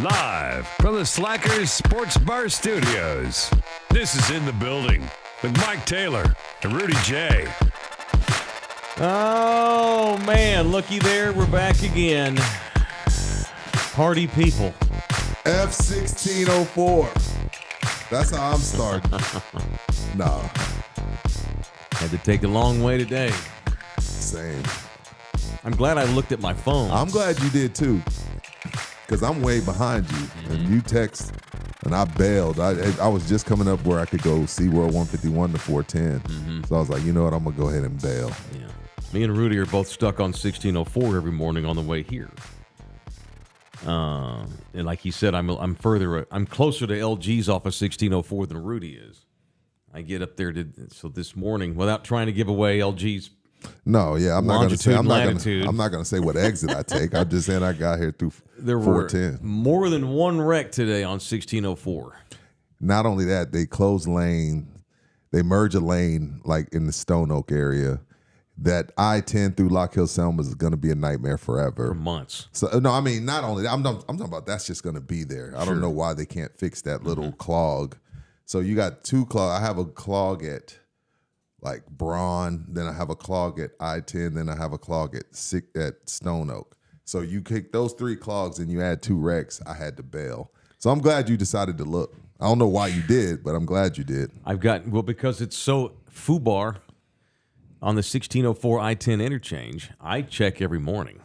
Live from the Slackers Sports Bar Studios, this is In the Building with Mike Taylor and Rudy Jay. Oh, man, looky there. We're back again. Party people. F1604. That's how I'm starting. Nah. Had to take a long way today. Same. I'm glad I looked at my phone. I'm glad you did too. Because I'm way behind you. And you text, and I bailed. I was just coming up where I could go SeaWorld 151 to 410. So I was like, you know what? I'm going to go ahead and bail. Yeah. Me and Rudy are both stuck on 1604 every morning on the way here. And like he said, I'm closer to LG's off of 1604 than Rudy is. I get up there so this morning, without trying to give away LG's No, yeah, I'm not going to say. I'm not latitude. going to say what exit I take. I'm just saying I got here through there 410. Were more than one wreck today on 1604. Not only that, they close lane. They merge a lane like in the Stone Oak area. That I-10 through Lock Hill Selma is going to be a nightmare forever. For months. So no, I mean not only that, I'm talking about that's just going to be there. I don't know why they can't fix that little clog. So you got two clogs. I have a clog at like Braun, then I have a clog at I-10, then I have a clog at Stone Oak. So you kick those three clogs and you add two wrecks, I had to bail. So I'm glad you decided to look. I don't know why you did, but I'm glad you did. Because it's so FUBAR on the 1604 I-10 interchange, I check every morning.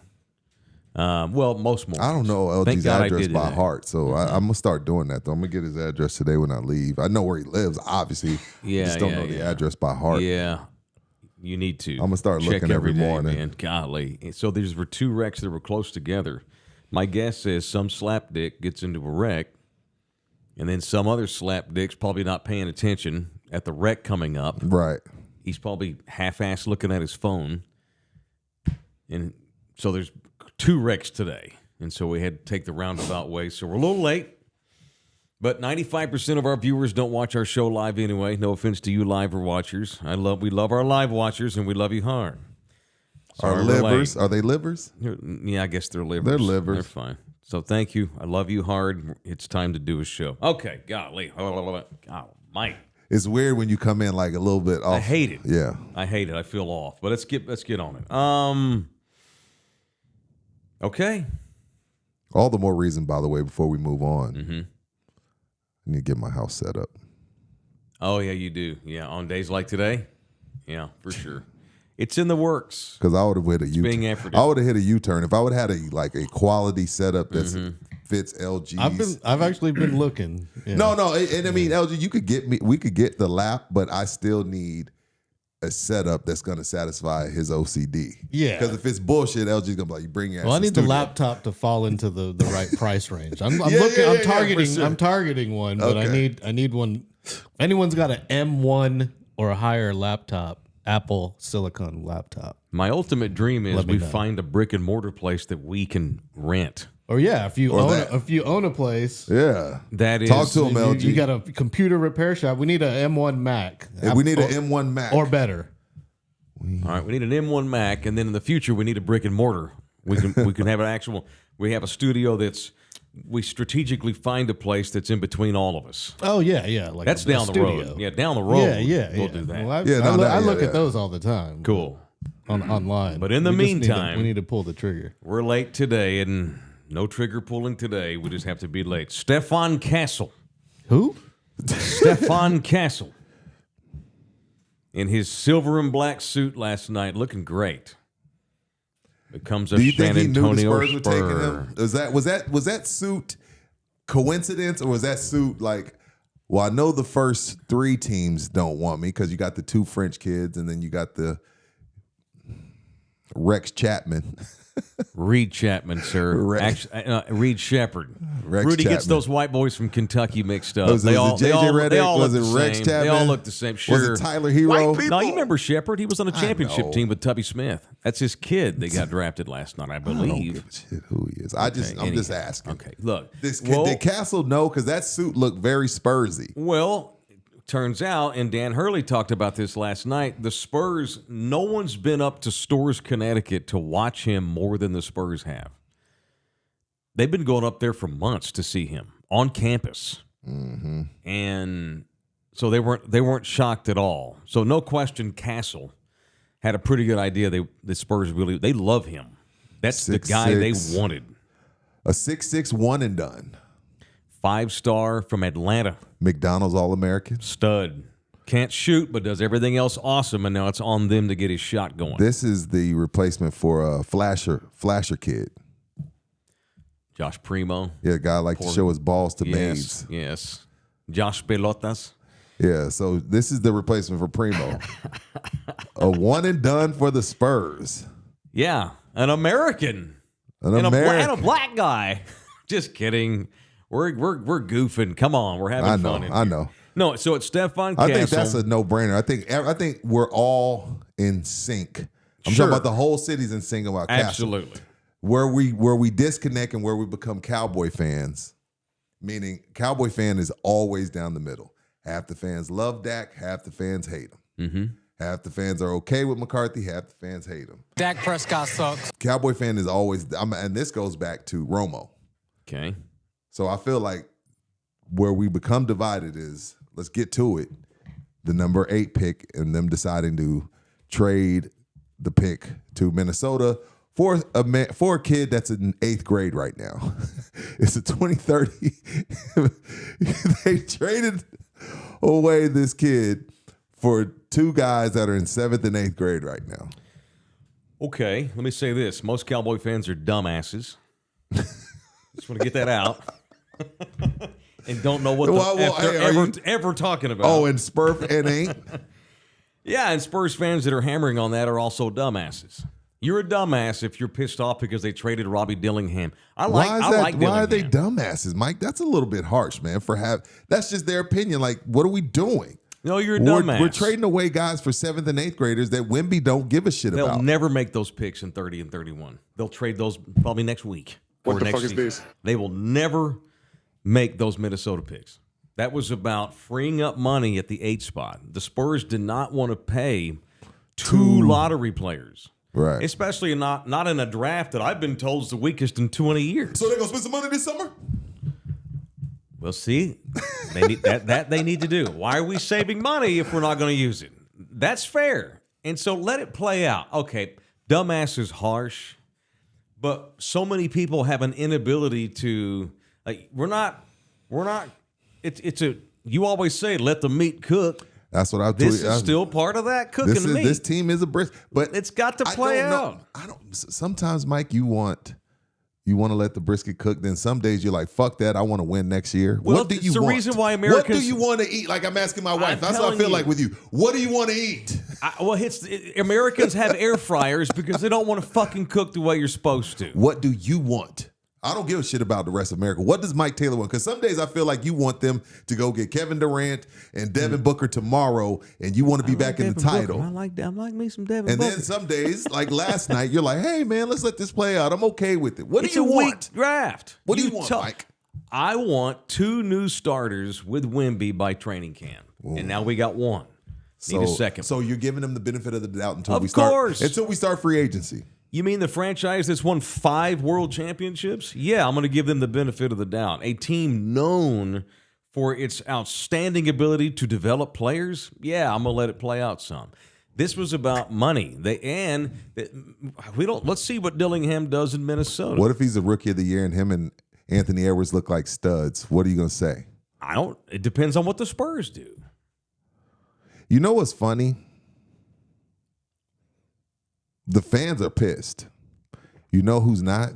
Most mornings. I don't know LG's address by heart, so I'm going to start doing that, though. I'm going to get his address today when I leave. I know where he lives, obviously. Just don't know the address by heart. Yeah, you need to. I'm going to start check looking every day, morning. Man. Golly. So these were two wrecks that were close together. My guess is some slapdick gets into a wreck, and then some other slapdick's probably not paying attention at the wreck coming up. Right. He's probably half-assed looking at his phone. And so there's two wrecks today. And so we had to take the roundabout way. So we're a little late. But 95% of our viewers don't watch our show live anyway. No offense to you live watchers. We love our live watchers, and we love you hard. Are livers? Are they livers? Yeah, I guess they're livers. They're livers. They're fine. So thank you. I love you hard. It's time to do a show. Okay, golly. God, Mike. It's weird when you come in like a little bit off. I hate it. Yeah. I hate it. I feel off. But let's get on it. Okay. All the more reason, by the way, before we move on, I need to get my house set up. Oh, yeah, you do. Yeah, on days like today? Yeah, for sure. It's in the works. Because I would have hit a U-turn. being efforted. I would have hit a U-turn if I would have had a quality setup that fits LG's. I've actually been looking. Yeah. No, and I mean LG, we could get the lap, but I still need a setup that's going to satisfy his OCD. Yeah. Because if it's bullshit, LG's going to be like, you bring your ass Well, I to need the studio. laptop to fall into the right price range. I'm Yeah, looking. yeah, I'm yeah, targeting. for sure. I'm targeting one, but Okay. I need one. If anyone's got an M1 or a higher laptop, Apple Silicon laptop. My ultimate dream is Let me we know. find a brick and mortar place that we can rent. Or yeah, if you that. own a place, Yeah. That is Talk to him, LG. you got a computer repair shop. We need an M1 Mac. And we need an M1 Mac. or better. All right, we need an M1 Mac, and then in the future we need a brick and mortar. We can have an actual. We have a studio that's. We strategically find a place that's in between all of us. Oh yeah. Like That's a down the studio. road. Yeah, down the road. Yeah. We'll do that. Well, I Yeah, look yeah. at those all the time. Cool. Online. But in the We just meantime- we need to pull the trigger. We're late today, and no trigger pulling today. We just have to be late. Stephon Castle. Who? Stephon Castle. In his silver and black suit last night, looking great. Becomes a Do you San think he knew the Antonio Spurs were taking him? Was that suit coincidence, or was that suit like? Well, I know the first 3 teams don't want me because you got the 2 French kids, and then you got the Rex Chapman. Reed Chapman, sir. Rex. Reed Shepard. Rex Rudy gets Chapman. those white boys from Kentucky mixed up. Was it JJ Redick? They all Was look it the Rex same. Chapman? They all look the same. Sure. Was it Tyler Hero? No, you remember Shepard? He was on a championship know. team with Tubby Smith. That's his kid that got drafted last night, I I don't believe. give a shit who he is. I'm just anyhow. asking. Okay, look. Did Castle know? Because that suit looked very Spursy. Well, turns out, and Dan Hurley talked about this last night, the Spurs, no one's been up to Storrs, Connecticut to watch him more than the Spurs have. They've been going up there for months to see him on campus. Mm-hmm. And so they weren't shocked at all. So no question Castle had a pretty good idea the Spurs they love him. That's the guy they wanted. A 6'6" one and done. 5-star from Atlanta. McDonald's All-American. Stud. Can't shoot, but does everything else awesome, and now it's on them to get his shot going. This is the replacement for a Flasher kid. Josh Primo. Yeah, a guy like to show his balls to babes. Yes. Josh Pelotas. Yeah, so this is the replacement for Primo. A one and done for the Spurs. Yeah, an American. An and American. a black guy. Just kidding. We're goofing. Come on, we're having fun. I know. No, so it's Stephon Castle. I think that's a no-brainer. I think we're all in sync. I'm Sure. talking about the whole city's in sync about Castle. Absolutely. Where we disconnect and where we become Cowboy fans, meaning Cowboy fan is always down the middle. Half the fans love Dak, half the fans hate him. Mm-hmm. Half the fans are okay with McCarthy, half the fans hate him. Dak Prescott sucks. Cowboy fan is always, and this goes back to Romo. Okay. So I feel like where we become divided is, let's get to it, the number 8 pick and them deciding to trade the pick to Minnesota for a kid that's in 8th grade right now. It's a 2030. They traded away this kid for 2 guys that are in 7th and 8th grade right now. Okay, let me say this. Most Cowboy fans are dumbasses. Just want to get that out. And don't know what they're ever talking about. Oh, and Spurf and ain't? Yeah, and Spurs fans that are hammering on that are also dumbasses. You're a dumbass if you're pissed off because they traded Robbie Dillingham. I like Dillingham. Why are they dumbasses, Mike? That's a little bit harsh, man. That's just their opinion. Like, what are we doing? No, you're a dumbass. We're trading away guys for 7th and 8th graders that Wemby don't give a shit They'll about. never make those picks in 30 and 31. They'll trade those probably next week. What the next fuck is season. this? They will never make those Minnesota picks. That was about freeing up money at the 8 spot. The Spurs did not want to pay 2 lottery players. Right. Especially not in a draft that I've been told is the weakest in 20 years. So they're gonna spend some money this summer? Well, see, they need that they need to do. Why are we saving money if we're not going to use it? That's fair. And so let it play out. Okay, dumbass is harsh, but so many people have an inability to we're not you always say let the meat cook. That's what I told This you. is still part of that cooking to me. This team is a brisk, but It's got to play out. I don't. Sometimes, Mike, you want to let the brisket cook. Then some days you're like, fuck that. I want to win next year. Well, What do you it's the want? reason why What Americans- do you want to eat? Like I'm asking my wife. That's what I telling feel you. like with you. What do you want to eat? Americans have air fryers because they don't want to fucking cook the way you're supposed to. What do you want? I don't give a shit about the rest of America. What does Mike Taylor want? Because some days I feel like you want them to go get Kevin Durant and Devin Booker tomorrow, and you want to be back in the title. I like me some Devin And Booker. then some days, like last night, you're like, hey, man, let's let this play out. I'm okay with it. What It's do you a weak want? draft. What do you want, Mike? I want 2 new starters with Wemby by training camp. And now we got one. Need a second. So you're giving them the benefit of the doubt until Of we start. course. Until we start free agency. You mean the franchise that's won 5 world championships? Yeah, I'm going to give them the benefit of the doubt. A team known for its outstanding ability to develop players? Yeah, I'm going to let it play out some. This was about money. Let's see what Dillingham does in Minnesota. What if he's the rookie of the year and him and Anthony Edwards look like studs? What are you going to say? It depends on what the Spurs do. You know what's funny? The fans are pissed. You know who's not?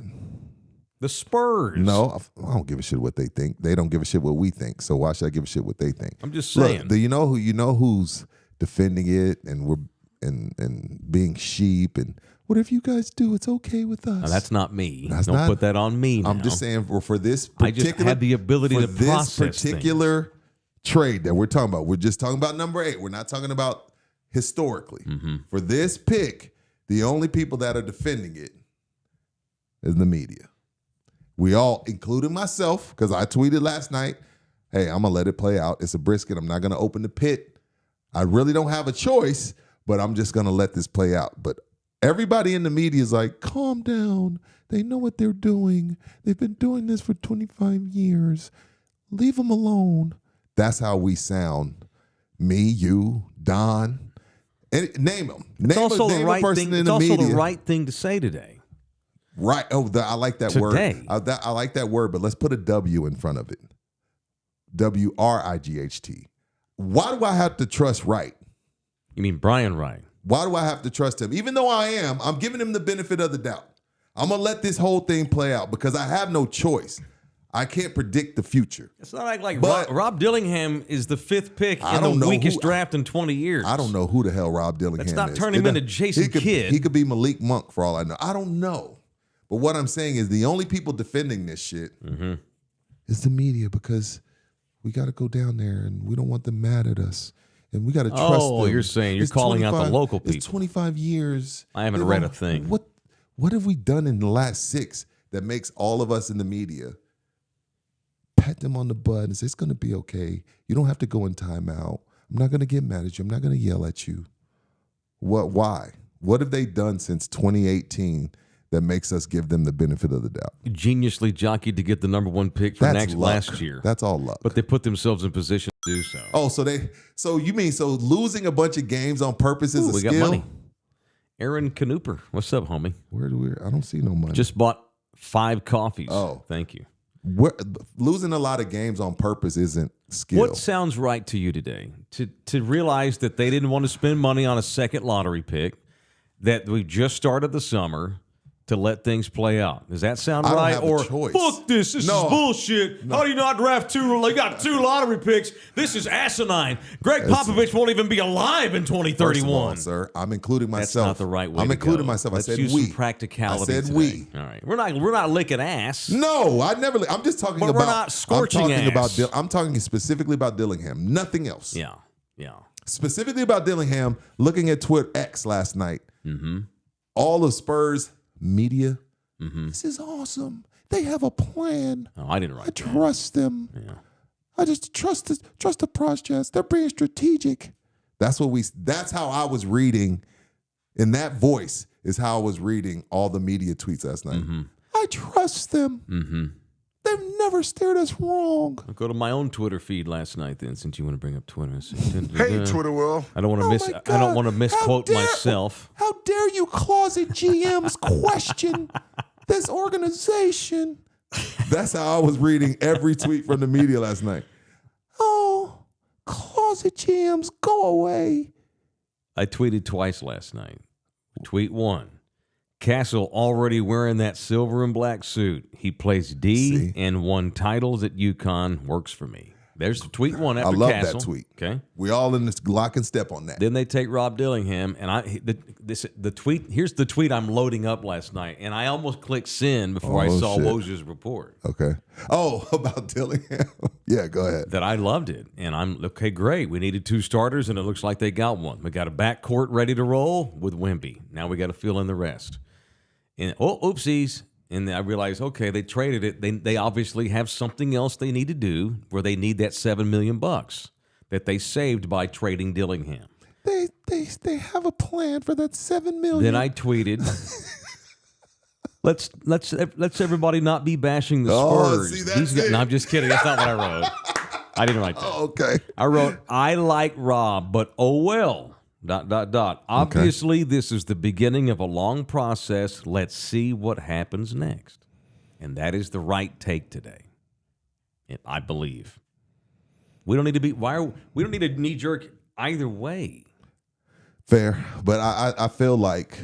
The Spurs. No, I don't give a shit what they think. They don't give a shit what we think. So why should I give a shit what they think? I'm just saying. Look, do you know who's defending it and we're and being sheep and whatever you guys do, it's okay with us. Now, that's not me. That's Don't not- put that on me. I'm now. just saying for this I particular, just had the ability for to process this particular trade that we're talking about. We're just talking about number 8. We're not talking about historically. Mm-hmm. For this pick, the only people that are defending it is the media. We all, including myself, because I tweeted last night, hey, I'm going to let it play out. It's a brisket. I'm not going to open the pit. I really don't have a choice, but I'm just going to let this play out. But everybody in the media is like, calm down. They know what they're doing. They've been doing this for 25 years. Leave them alone. That's how we sound. Me, you, Don, and name them. It's also the right person thing. in It's the also media. the right thing to say today. Right. Oh, I like that Today. word. I like that word, but let's put a W in front of it. WRIGHT. Why do I have to trust Wright? You mean Brian Wright? Why do I have to trust him? Even though I'm giving him the benefit of the doubt. I'm going to let this whole thing play out because I have no choice. I can't predict the future. It's not like But- Rob Dillingham is the 5th pick I in don't the know weakest who- draft in 20 years. I don't know who the hell Rob Dillingham is. Let's not turn him into Jason Kidd. He could be Malik Monk for all I know. I don't know. But what I'm saying is the only people defending this shit is the media because we got to go down there and we don't want them mad at us. And we got to trust them. Oh, you're saying you're calling out the local It's people. 25 years. I haven't They read don't- a thing. What have we done in the last 6 that makes all of us in the media pat them on the butt and say, it's going to be okay. You don't have to go in timeout. I'm not going to get mad at you. I'm not going to yell at you. Why? What have they done since 2018 that makes us give them the benefit of the doubt? Geniusly jockeyed to get the number 1 pick for That's luck. last year. That's all luck. But they put themselves in position to do so. Oh, so you mean losing a bunch of games on purpose is a we skill? got money. Aaron Knooper. What's up, homie? I don't see no money. Just bought 5 coffees. Oh. Thank you. Losing a lot of games on purpose isn't skill. What sounds right to you today? To realize that they didn't want to spend money on a second lottery pick, that we just started the summer to let things play out. Does that sound I don't right? have a Or choice. fuck this is No. bullshit. How do you not draft 2? They got 2 lottery picks. This is asinine. Greg Popovich won't even be alive in First of all, 2031. sir, I'm including That's myself. not the right way. I'm to including go. myself. Let's I said use we. some practicality. I said today. we. All right, we're not licking ass. No, I never. I'm just talking But about. we're not scorching I'm talking ass. I'm talking specifically about Dillingham. Nothing else. Yeah. Specifically about Dillingham. Looking at Twitter X last night. All of Spurs media. This is awesome. They have a plan. Oh, I didn't I write that. trust them. Yeah. I just trust the process. They're being strategic. That's how I was reading. In that voice is how I was reading all the media tweets last night. I trust them. They've never steered us wrong. I'll go to my own Twitter feed last night then, since you want to bring up Twitter. Hey, Twitter world. I don't want to Oh miss. my I don't God. want to misquote How dare- myself. How dare you closet GMs question this organization? That's how I was reading every tweet from the media last night. Oh, closet pussy Jims, go away. I tweeted twice last night. Tweet 1. Castle already wearing that silver and black suit. He plays D and won titles at UConn. Works for me. There's tweet 1 after I love Castle. that tweet. Okay. We all in this lock and step on that. Then they take Rob Dillingham, and the tweet. Here's the tweet I'm loading up last night, and I almost clicked send before I saw Woj's report. Okay. Oh, about Dillingham. Yeah, go ahead. That I loved it, and I'm okay. Great. We needed 2 starters, and it looks like they got one. We got a backcourt ready to roll with Wemby. Now we got to fill in the rest. And oopsies. And I realized, okay, they traded it. They obviously have something else they need to do where they need that $7 million that they saved by trading Dillingham. They have a plan for that $7 million. Then I tweeted, let's everybody not be bashing the Spurs. See, that's it. No, I'm just kidding. That's not what I wrote. I didn't write that. Oh, okay. I wrote, I like Rob, but oh well. ... Obviously, this is the beginning of a long process. Let's see what happens next. And that is the right take today. I believe. We don't need to be we don't need a knee jerk either way. Fair. But I feel like,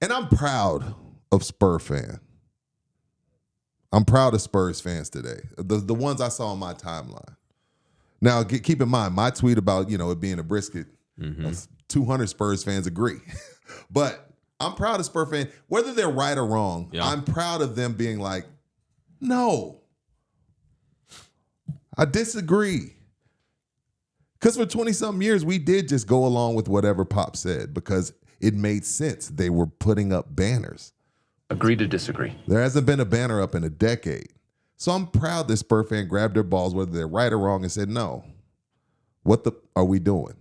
and I'm proud of Spur fan. I'm proud of Spurs fans today. The ones I saw on my timeline. Now, keep in mind, my tweet about, it being a brisket, 200 Spurs fans agree. But I'm proud of Spurs fans. Whether they're right or wrong, I'm proud of them being like, no, I disagree. Because for 20-something years, we did just go along with whatever Pop said because it made sense. They were putting up banners. Agree to disagree. There hasn't been a banner up in a decade. So I'm proud that Spur fan grabbed their balls, whether they're right or wrong, and said, no, what are we doing?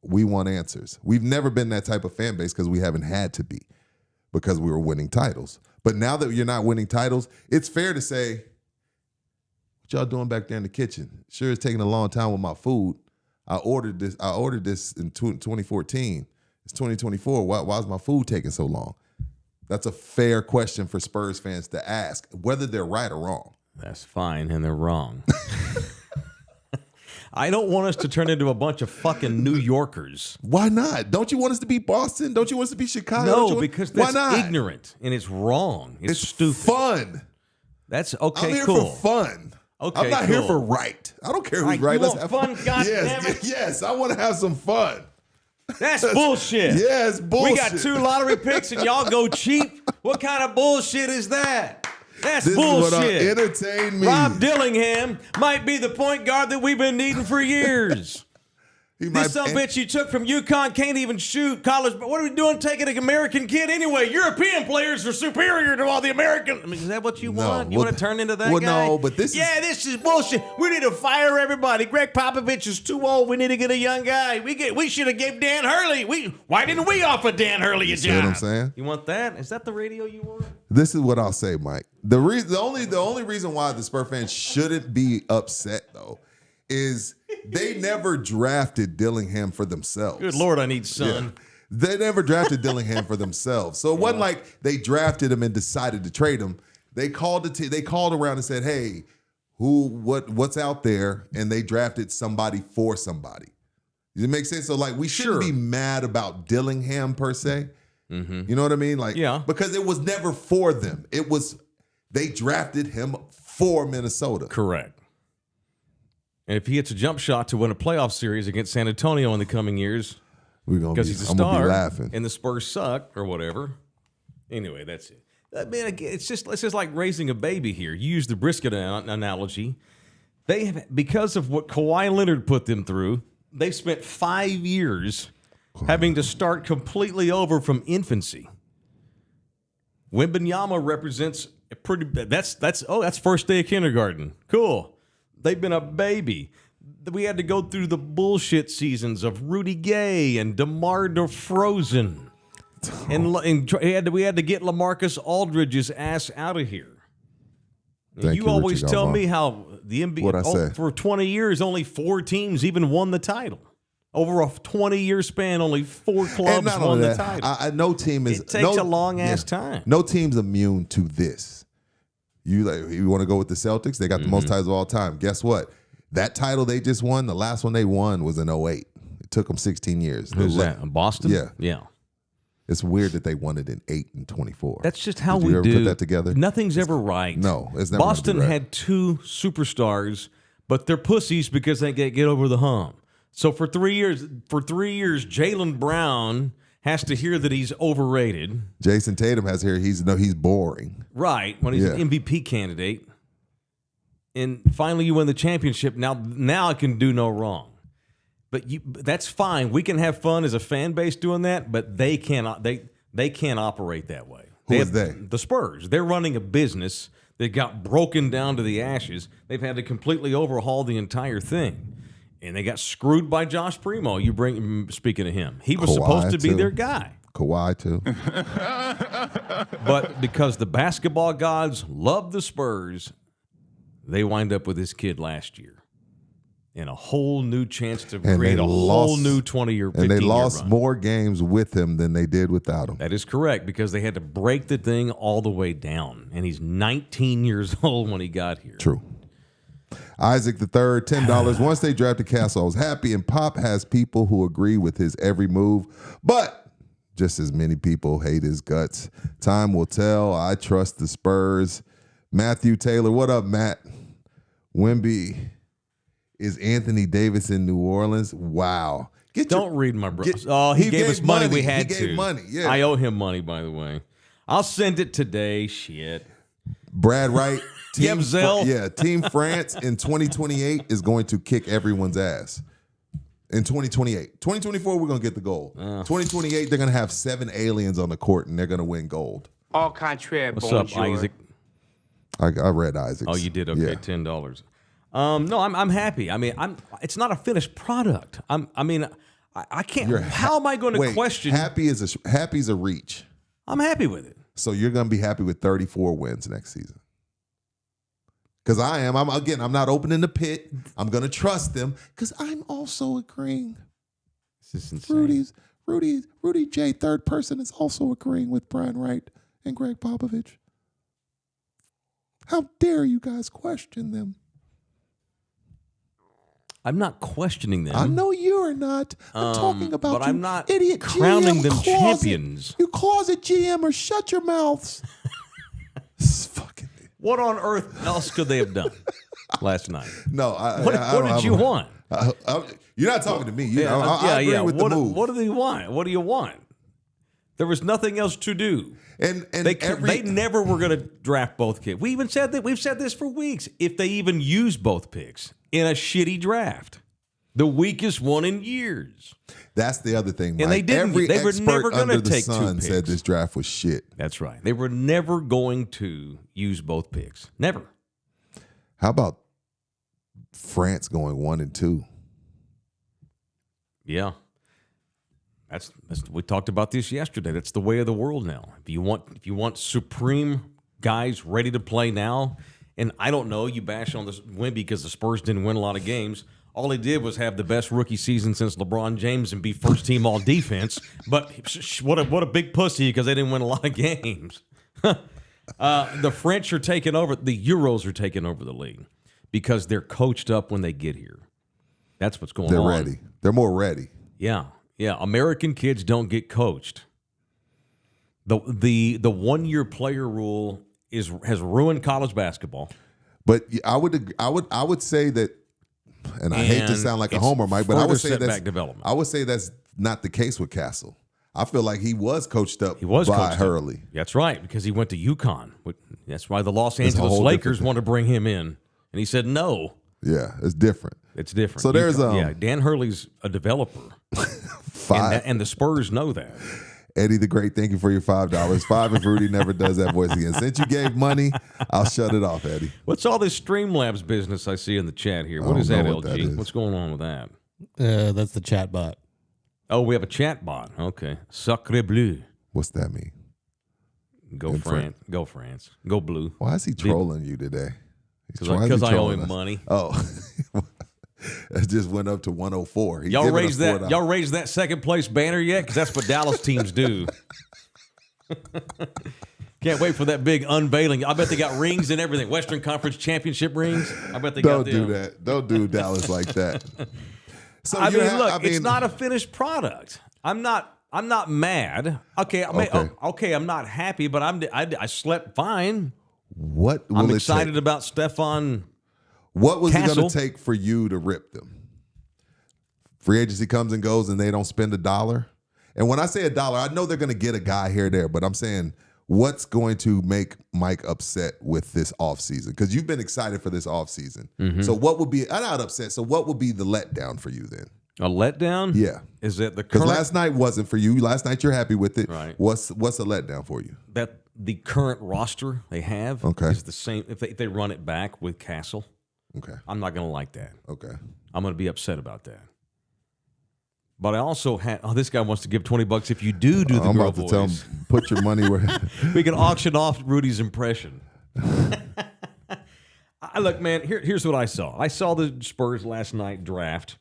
We want answers. We've never been that type of fan base because we haven't had to be because we were winning titles. But now that you're not winning titles, it's fair to say, what y'all doing back there in the kitchen? Sure, it's taking a long time with my food. I ordered this in 2014. It's 2024. Why is my food taking so long? That's a fair question for Spurs fans to ask, whether they're right or wrong. That's fine, and they're wrong. I don't want us to turn into a bunch of fucking New Yorkers. Why not? Don't you want us to be Boston? Don't you want us to be Chicago? No, because that's ignorant, and it's wrong. It's stupid. Fun. That's okay, I'm here cool. for fun. Okay, I'm not here for right. I don't care who's right. You Let's want have fun, goddammit? Yes, I want to have some fun. That's bullshit. Yes, bullshit. We got 2 lottery picks, and y'all go cheap? What kind of bullshit is that? That's this bullshit. Is what entertain me. Rob Dillingham might be the point guard that we've been needing for years. This some bitch you took from UConn can't even shoot college. But what are we doing taking an American kid anyway? European players are superior to all the American. I mean, is that what you want? You want to turn into that guy? No, but this is bullshit. We need to fire everybody. Greg Popovich is too old. We need to get a young guy. We should have gave Dan Hurley. Why didn't we offer Dan Hurley a job? See what I'm saying? You want that? Is that the radio you want? This is what I'll say, Mike. The only reason why the Spurs fans shouldn't be upset though is they never drafted Dillingham for themselves. Good Lord, I need sun. Yeah. They never drafted Dillingham for themselves. So it wasn't like they drafted him and decided to trade him. They called around and said, hey, what's out there? And they drafted somebody for somebody. Does it make sense? So like we shouldn't be mad about Dillingham per se. Mm-hmm. You know what I mean? Like, because it was never for them. They drafted him for Minnesota. Correct. And if he hits a jump shot to win a playoff series against San Antonio in the coming years, because he's a star, and the Spurs suck or whatever. Anyway, that's it. I mean, it's just like raising a baby here. You use the brisket analogy. They have, because of what Kawhi Leonard put them through, they've spent 5 years having to start completely over from infancy. Wembanyama represents a pretty. That's first day of kindergarten. Cool. They've been a baby. We had to go through the bullshit seasons of Rudy Gay and DeMar DeFrozen. And we had to get LaMarcus Aldridge's ass out of here. You always tell me how the NBA, for 20 years, only 4 teams even won the title. Over a 20-year span, only 4 clubs won the title. No team is. It takes a long-ass time. No team's immune to this. You want to go with the Celtics? They got the most titles of all time. Guess what? That title they just won, the last one they won was in 08. It took them 16 years. Who's that? Boston? Yeah. Yeah. It's weird that they won it in 8 and 24. That's just how Did we you ever do. put that together? Nothing's ever right. No, it's never Boston gonna be right. had 2 superstars, but they're pussies because they get over the hump. So for 3 years, Jaylen Brown has to hear that he's overrated. Jason Tatum has here. He's boring. Right, when he's an MVP candidate. And finally you win the championship. Now it can do no wrong. But that's fine. We can have fun as a fan base doing that, but they cannot. They can't operate that way. Who is they? The Spurs. They're running a business that got broken down to the ashes. They've had to completely overhaul the entire thing, and they got screwed by Josh Primo. Speaking of him, he was supposed to be their guy. Kawhi too. But because the basketball gods love the Spurs, they wind up with this kid last year. And a whole new chance to create a whole new 20-year, 15-year run. And they lost more games with him than they did without him. That is correct, because they had to break the thing all the way down. And he's 19 years old when he got here. True. Isaac the third, $10. Once they drafted Castle, I was happy. And Pop has people who agree with his every move. But just as many people hate his guts. Time will tell. I trust the Spurs. Matthew Taylor, what up, Matt? Wemby. Is Anthony Davis in New Orleans? Wow. Don't read my bro. He gave us money. We had to. He gave money, yeah. I owe him money, by the way. I'll send it today. Shit. Brad Wright. Team Team France in 2028 is going to kick everyone's ass. In 2028. 2024, we're going to get the gold. 2028, they're going to have 7 aliens on the court, and they're going to win gold. All contraire. What's up, Isaac? I read Isaac's. Oh, you did? Okay, Yeah. $10. No, I'm happy. I mean, it's not a finished product. I can't. How am I going to question? Happy's a reach. I'm happy with it. So you're going to be happy with 34 wins next season. Because I am. I'm not opening the pit. I'm going to trust them because I'm also agreeing. This is insane. Rudy J, third person, is also agreeing with Brian Wright and Greg Popovich. How dare you guys question them? I'm not questioning them. I know you're not. I'm talking about but you, I'm not idiot crowning GM them closet, champions. You closet GM, or shut your mouths. This is fucking. What on earth else could they have done last night? No, what did you want? You're not talking to me. I agree with the move. What do they want? What do you want? There was nothing else to do. And they never were going to draft both kids. We even said that. We've said this for weeks. If they even use both picks in a shitty draft, the weakest one in years. That's the other thing, Mike. And they didn't. Every They were expert never going under to the take 2 sun picks. said this draft was shit. That's right. They were never going to use both picks. Never. How about France going 1 and 2? Yeah. That's we talked about this yesterday. That's the way of the world now. If you want supreme guys ready to play now, and I don't know, you bash on this win because the Spurs didn't win a lot of games. All he did was have the best rookie season since LeBron James and be first team all defense. But what a big pussy because they didn't win a lot of games. The French are taking over. The Euros are taking over the league because they're coached up when they get here. That's what's going on. They're ready. They're more ready. Yeah. Yeah, American kids don't get coached. The 1-year player rule has ruined college basketball. But I would say that, and I hate to sound like a homer, Mike, but I would say that's not the case with Castle. I feel like he was coached up by Hurley. That's right, because he went to UConn. That's why the Los Angeles Lakers want to bring him in, and he said no. Yeah, it's different. It's different. So there's Dan Hurley's a developer. And the Spurs know that. Eddie the Great, thank you for your $5. 5 if Rudy never does that voice again. Since you gave money, I'll shut it off, Eddie. What's all this Streamlabs business I see in the chat here? What is that, LG? What's going on with that? That's the chat bot. Oh, we have a chat bot. Okay. Sacre bleu. What's that mean? Go France. Go France. Go blue. Why is he trolling you today? Because I owe him money. Oh. It just went up to 104. Y'all raised that second place banner yet? Because that's what Dallas teams do. Can't wait for that big unveiling. I bet they got rings and everything. Western Conference Championship rings. I bet they got them. Don't do that. Don't do Dallas like that. So I mean, look, it's not a finished product. I'm not mad. Okay, I'm not happy, but I slept fine. What will I'm it excited take? about Stephon. What was Castle. it going to take for you to rip them? Free agency comes and goes, and they don't spend $1. And when I say $1, I know they're going to get a guy here or there, but I'm saying what's going to make Mike upset with this offseason? Because you've been excited for this offseason. Mm-hmm. So what would be, I'm not upset, so what would be the letdown for you then? A letdown? Yeah. Is that the Because current? last night wasn't for you. Last night you're happy with it. Right. What's a letdown for you? That the current roster they have is the same. If they run it back with Castle, Okay. I'm not going to like that. Okay. I'm going to be upset about that. But I also had, this guy wants to give $20 if you do the I'm girl about to voice. tell him, put your money where. We can auction off Rudy's impression. Look, man, here's what I saw. I saw the Spurs last night draft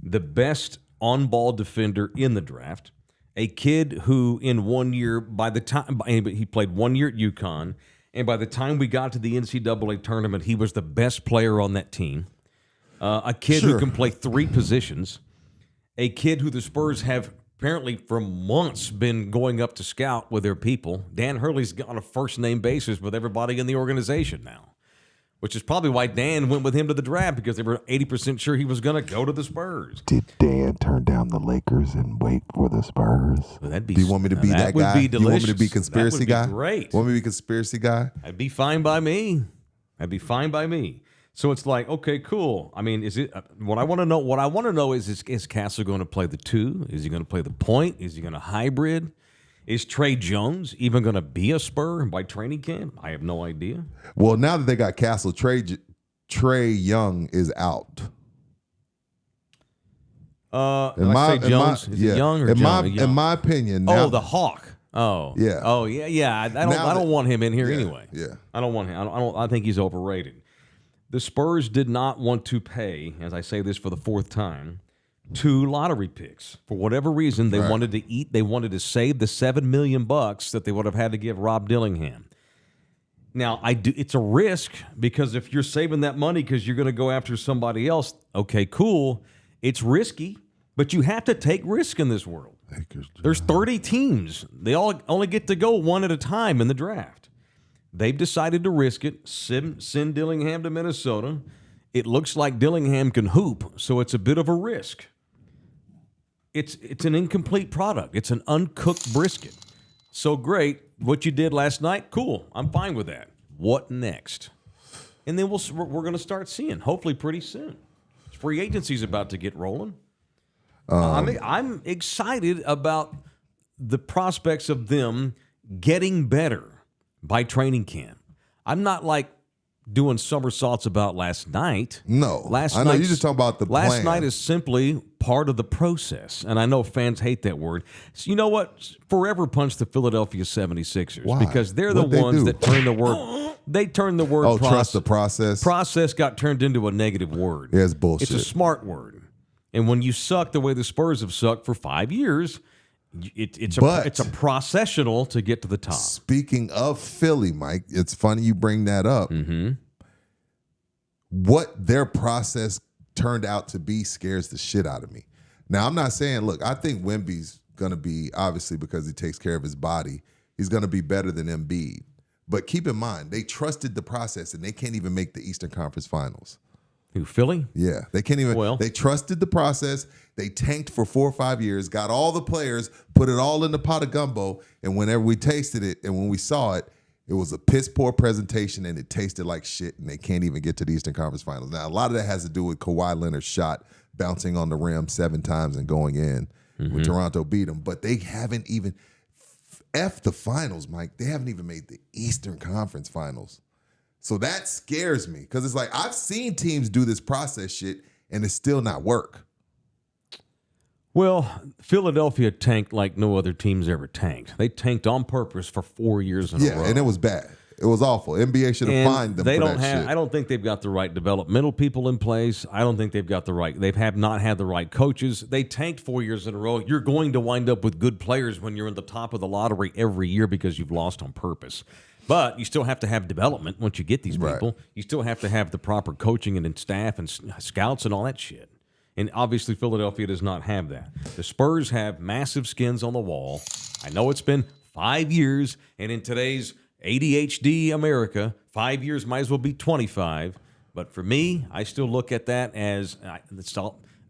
the best on-ball defender in the draft, a kid who in 1 year, by the time he played 1 year at UConn, and by the time we got to the NCAA tournament, he was the best player on that team. A kid who can play 3 positions. A kid who the Spurs have apparently for months been going up to scout with their people. Dan Hurley's on a first-name basis with everybody in the organization now, which is probably why Dan went with him to the draft, because they were 80% sure he was going to go to the Spurs. Did Dan turn down the Lakers and wait for the Spurs? Well, that'd be, Do you want me to be that guy? Would be delicious. You want me to be conspiracy that would guy? Be great. Want me to be conspiracy guy? That'd be fine by me. That'd be fine by me. So it's like, okay, cool. I mean, is it what I want to know? What I want to know is Castle going to play the 2? Is he going to play the point? Is he going to hybrid? Is Trey Jones even going to be a Spur by training camp? I have no idea. Well, now that they got Castle, Trey Young is out. Is it Young or Jones? In my opinion, now, the Hawk. Oh Yeah. Oh yeah. I don't want him in here anyway. Yeah. I don't want him. I think he's overrated. The Spurs did not want to pay, as I say this for the 4th time, 2 lottery picks. For whatever reason, they wanted to eat. They wanted to save the $7 million that they would have had to give Rob Dillingham. Now, it's a risk, because if you're saving that money because you're going to go after somebody else, okay, cool. It's risky, but you have to take risk in this world. There's 30 teams. They all only get to go one at a time in the draft. They've decided to risk it, send Dillingham to Minnesota. It looks like Dillingham can hoop, so it's a bit of a risk. It's an incomplete product. It's an uncooked brisket. So great. What you did last night, cool. I'm fine with that. What next? And then we're going to start seeing, hopefully pretty soon. Free agency's about to get rolling. I'm excited about the prospects of them getting better by training camp. I'm not like doing somersaults about last night. No. I know you just talking about the last plan. night is simply part of the process. And I know fans hate that word. So you know what? Forever punch the Philadelphia 76ers. Why? Because they're What'd the they ones do? that turn the word. They turn the word trust the process. Process got turned into a negative word. Yeah, it's bullshit. It's a smart word. And when you suck the way the Spurs have sucked for 5 years, it's a processional to get to the top. Speaking of Philly, Mike, it's funny you bring that up. Mm-hmm. What their process turned out to be scares the shit out of me. Now, I'm not saying, look, I think Wemby's going to be, obviously because he takes care of his body, he's going to be better than Embiid. But keep in mind, they trusted the process, and they can't even make the Eastern Conference Finals. Who, Philly? Yeah, they can't even. Well, they trusted the process. They tanked for 4 or 5 years, got all the players, put it all in the pot of gumbo, and whenever we tasted it and when we saw it, it was a piss poor presentation and it tasted like shit, and they can't even get to the Eastern Conference Finals. Now, a lot of that has to do with Kawhi Leonard's shot bouncing on the rim 7 times and going in when Toronto beat them, but they haven't even the finals, Mike. They haven't even made the Eastern Conference Finals. So that scares me, because it's like I've seen teams do this process shit and it's still not work. Well, Philadelphia tanked like no other team's ever tanked. They tanked on purpose for 4 years in a row. Yeah, and it was bad. It was awful. NBA should have fined them They for don't that have. shit. I don't think they've got the right developmental people in place. I don't think they've got the right. They have not had the right coaches. They tanked 4 years in a row. You're going to wind up with good players when you're in the top of the lottery every year because you've lost on purpose. But you still have to have development once you get these people. Right. You still have to have the proper coaching and staff and scouts and all that shit. And obviously, Philadelphia does not have that. The Spurs have massive skins on the wall. I know it's been 5 years, and in today's ADHD America, 5 years might as well be 25. But for me, I still look at that as,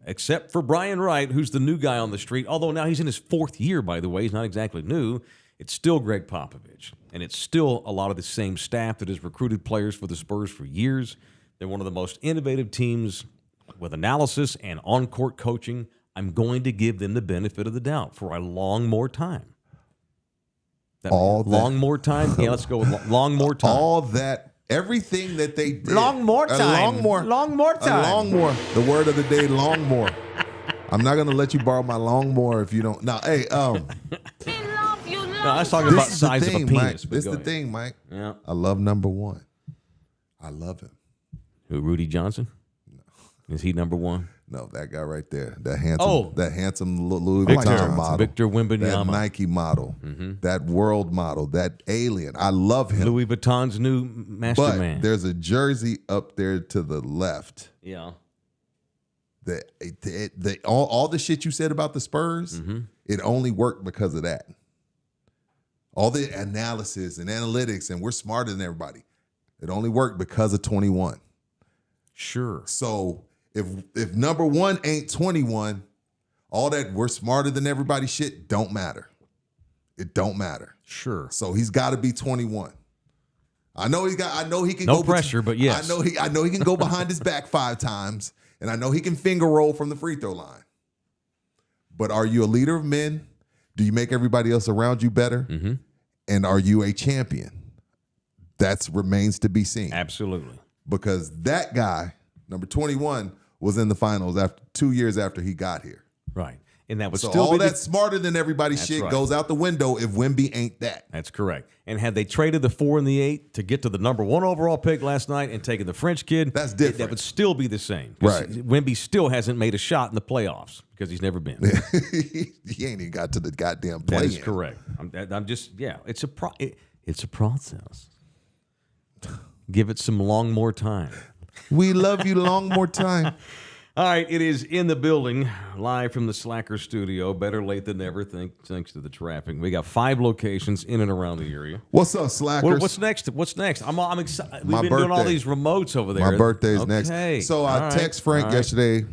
except for Brian Wright, who's the new guy on the street, although now he's in his 4th year, by the way. He's not exactly new. It's still Greg Popovich, and it's still a lot of the same staff that has recruited players for the Spurs for years. They're one of the most innovative teams with analysis and on-court coaching. I'm going to give them the benefit of the doubt for a long more time. Long more time? Yeah, let's go with long more time. All that, everything that they did. Long more time. Long more. Long more time. Long more. The word of the day, long more. I'm not going to let you borrow my long more if you don't. Now, hey, No, I was talking about this is the size thing, of a penis. Mike. But This is go the ahead. thing, Mike. Yeah. I love number one. I love him. Who, Rudy Johnson? No. Is he number one? No, that guy right there. That handsome Louis Vuitton model. Victor That Wembanyama. Nike model. That world model. That alien. I love him. Louis Vuitton's new master but man. there's a jersey up there to the left. Yeah. All the shit you said about the Spurs, it only worked because of that. All the analysis and analytics, and we're smarter than everybody. It only worked because of 21. Sure. So if number one ain't 21, all that we're smarter than everybody shit don't matter. It don't matter. Sure. So he's got to be 21. I know he can No go pressure, but yes. I know he can go behind his back 5 times, and I know he can finger roll from the free throw line. But are you a leader of men? Do you make everybody else around you better? And are you a champion? That remains to be seen. Absolutely. Because that guy, number 21, was in the finals after 2 years after he got here. Right. And that would So still all be that smarter than everybody That's shit right. goes out the window if Wemby ain't that. That's correct. And had they traded the 4 and the 8 to get to the number 1 overall pick last night and taken the French kid, That's different. That would still be the same. 'Cause Right. Wemby still hasn't made a shot in the playoffs because he's never been. He ain't even got to the goddamn play. That is correct. I'm just it's a process. Give it some more time. We love you long more time. All right, it is in the building, live from the Slacker studio. Better late than never, thanks to the traffic. We got 5 locations in and around the area. What's up, slackers? What's next? I'm excited. My We've been doing all birthday. these remotes over there. My birthday's Okay. next. So All I right. text Frank All right. yesterday.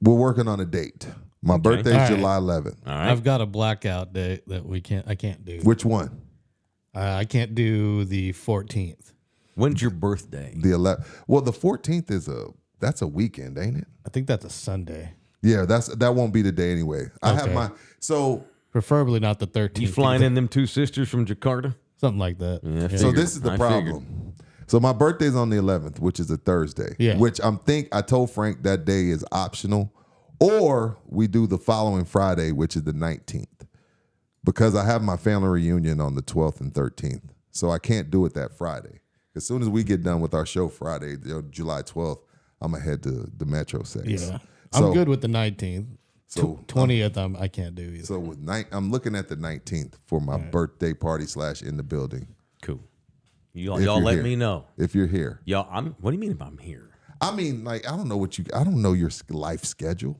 We're working on a date. My birthday's All right. July 11th. All right. I've got a blackout date that I can't do. Which one? I can't do the 14th. When's your birthday? The 11th. Well, the 14th that's a weekend, ain't it? I think that's a Sunday. Yeah, that won't be the day anyway. I have Okay. Preferably not the 13th. You flying in them 2 sisters from Jakarta? Something like that. Yeah, So figured. this is the I problem. figured. So my birthday's on the 11th, which is a Thursday. Yeah. Which I told Frank that day is optional, or we do the following Friday, which is the 19th, because I have my family reunion on the 12th and 13th. So I can't do it that Friday. As soon as we get done with our show Friday, July 12th, I'm gonna head to the Metro 6. Yeah. So, I'm good with the 19th. So 20th, I can't do either. So I'm looking at the 19th for my birthday party / in the building. Cool. If Y'all you're let here. me know. If you're here. Y'all, what do you mean if I'm here? I mean, like, I don't know your life schedule.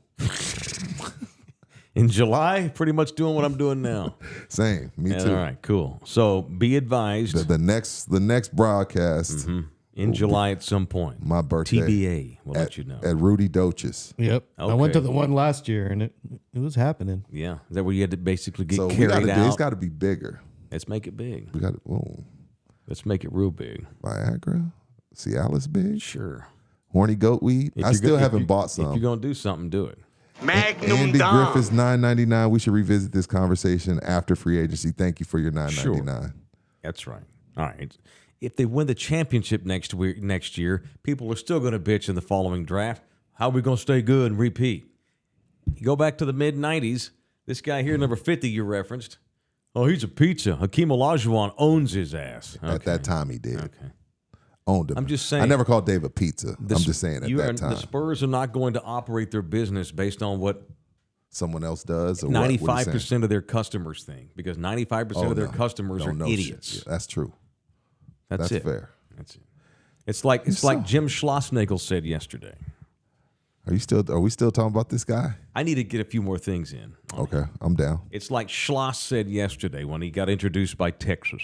In July, pretty much doing what I'm doing now. Same, me Yeah, too. all right, cool. So be advised. The next broadcast, in July at some point. my birthday. TBA, we'll let you know. At Rudy Doch's. Yep. I went to Okay. the one last year and it was happening. Yeah, is that where you had to basically get So we carried it's out? got to be bigger. Let's make it big. We got Let's make it real big. Viagra, Cialis big, Sure. horny goat weed. If I you're still go- haven't if bought If some. you're gonna do something, do it. Andy Griffiths $9.99. We should revisit this conversation after free agency. Thank you for your $9.99. That's right. All right. If they win the championship next year, people are still going to bitch in the following draft. How are we going to stay good and repeat? You go back to the mid-'90s. This guy here, number 50, you referenced, Oh, he's a pizza. Hakeem Olajuwon owns his ass. At that time, he did. Okay. Owned him. I'm just saying. I never called David pizza. I'm just saying at that time. The Spurs are not going to operate their business based on what someone else does. 95% of their customers think, because 95% of their customers are idiots. Yeah, that's true. That's it. Fair. That's it. It's like Jim Schlossnagle said yesterday. Are we still talking about this guy? I need to get a few more things in. Okay, I'm down. It's like Schloss said yesterday when he got introduced by Texas.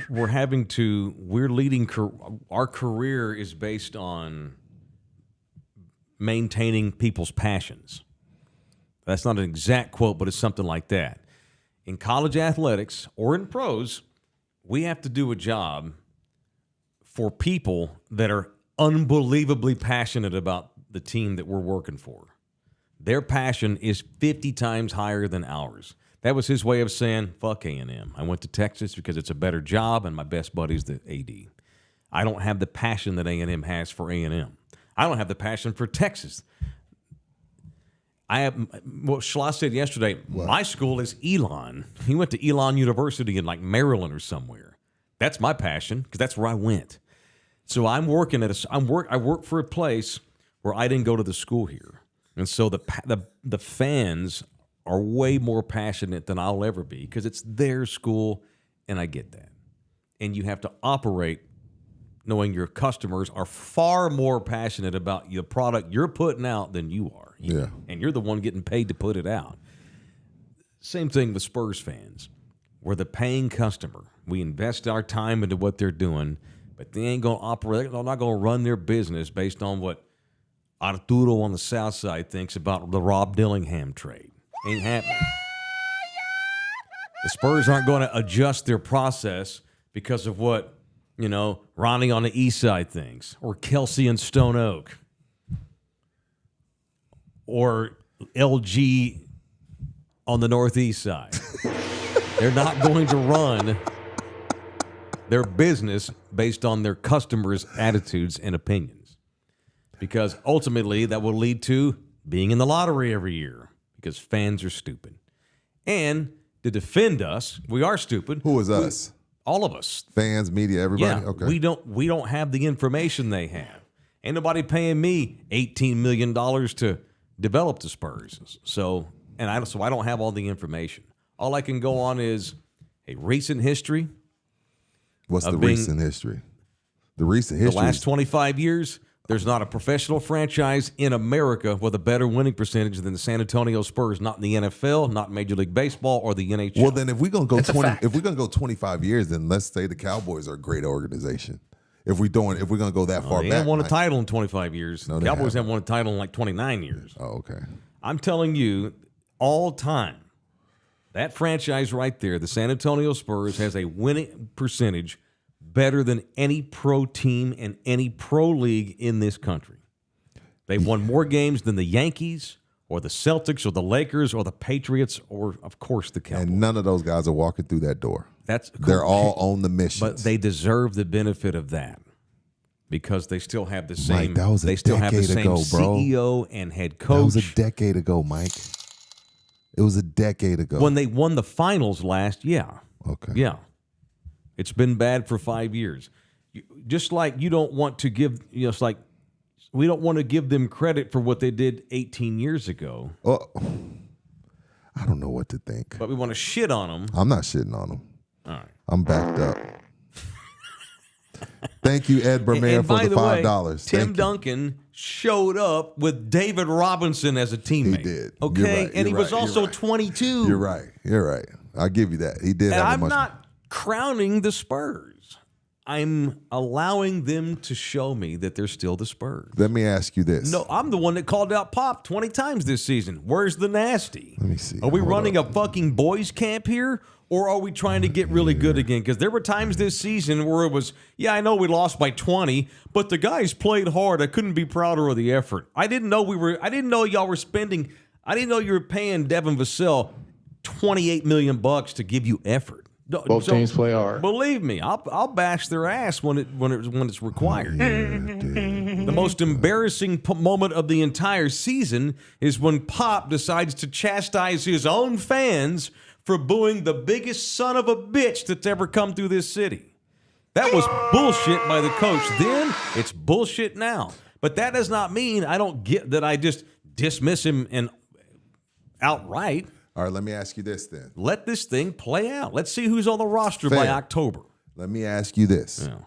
We're leading, our career is based on maintaining people's passions. That's not an exact quote, but it's something like that. In college athletics or in pros, we have to do a job for people that are unbelievably passionate about the team that we're working for. Their passion is 50 times higher than ours. That was his way of saying, fuck A&M. I went to Texas because it's a better job and my best buddy's the AD. I don't have the passion that A&M has for A&M. I don't have the passion for Texas. What Schloss said yesterday, my school is Elon. He went to Elon University in like Maryland or somewhere. That's my passion because that's where I went. So I'm working I work for a place where I didn't go to the school here. And so the fans are way more passionate than I'll ever be because it's their school, and I get that. And you have to operate knowing your customers are far more passionate about the product you're putting out than you are. Yeah. And you're the one getting paid to put it out. Same thing with Spurs fans. We're the paying customer. We invest our time into what they're doing, but they ain't going to operate. They're not going to run their business based on what Arturo on the south side thinks about the Rob Dillingham trade. Ain't happening. The Spurs aren't going to adjust their process because of what, Ronnie on the east side thinks, or Kelsey in Stone Oak, or LG on the northeast side. They're not going to run their business based on their customers' attitudes and opinions, because ultimately that will lead to being in the lottery every year because fans are stupid. And to defend us, we are stupid. Who is us? All of us. Fans, media, everybody? Yeah, okay. we don't have the information they have. Ain't nobody paying me $18 million to develop the Spurs. So I don't have all the information. All I can go on is a recent history. What's the recent history? The recent history. The last 25 years, there's not a professional franchise in America with a better winning percentage than the San Antonio Spurs, not in the NFL, not Major League Baseball, or the NHL. Well, then if we're gonna go 25 years, then let's say the Cowboys are a great organization. If we're gonna go that far they back, haven't won a title in 25 years. No, the Cowboys haven't won a title in like 29 years. Oh, okay. I'm telling you, all time, that franchise right there, the San Antonio Spurs, has a winning percentage better than any pro team in any pro league in this country. They've won more games than the Yankees or the Celtics or the Lakers or the Patriots or, of course, the Cowboys. And none of those guys are walking through that door. They're Cool. all on the mission. But they deserve the benefit of that because they still have the same. Mike, that was a they still have the decade same ago, bro. CEO and head coach. That was a decade ago, Mike. It was a decade ago. When they won the finals last, yeah. Okay. Yeah. It's been bad for 5 years. Just like you don't want to give, it's like we don't want to give them credit for what they did 18 years ago. Oh, I don't know what to think. But we want to shit on them. I'm not shitting on them. All right. I'm backed up. Thank you, Ed Bermayer, for the $5. Tim Duncan showed up with David Robinson as a teammate. He did. Okay, You're right. and he You're was right. also You're right. 22. You're right. You're right. I'll give you that. He did And have a I'm much. not crowning the Spurs. I'm allowing them to show me that they're still the Spurs. Let me ask you this. No, I'm the one that called out Pop 20 times this season. Where's the nasty? Let me see. Are we Hold running up. a fucking boys camp here? Or are we trying to get really good again? Because there were times this season where it was, I know we lost by 20, but the guys played hard. I couldn't be prouder of the effort. I didn't know y'all were spending, I didn't know you were paying Devin Vassell $28 million to give you effort. Both teams play hard. Believe me, I'll bash their ass when it's required. The most embarrassing moment of the entire season is when Pop decides to chastise his own fans for booing the biggest son of a bitch that's ever come through this city. That was bullshit by the coach then. It's bullshit now. But that does not mean I don't get that I just dismiss him and outright. All right, let me ask you this then. Let this thing play out. Let's see who's on the roster by Fair. October. Let me ask you this. Yeah.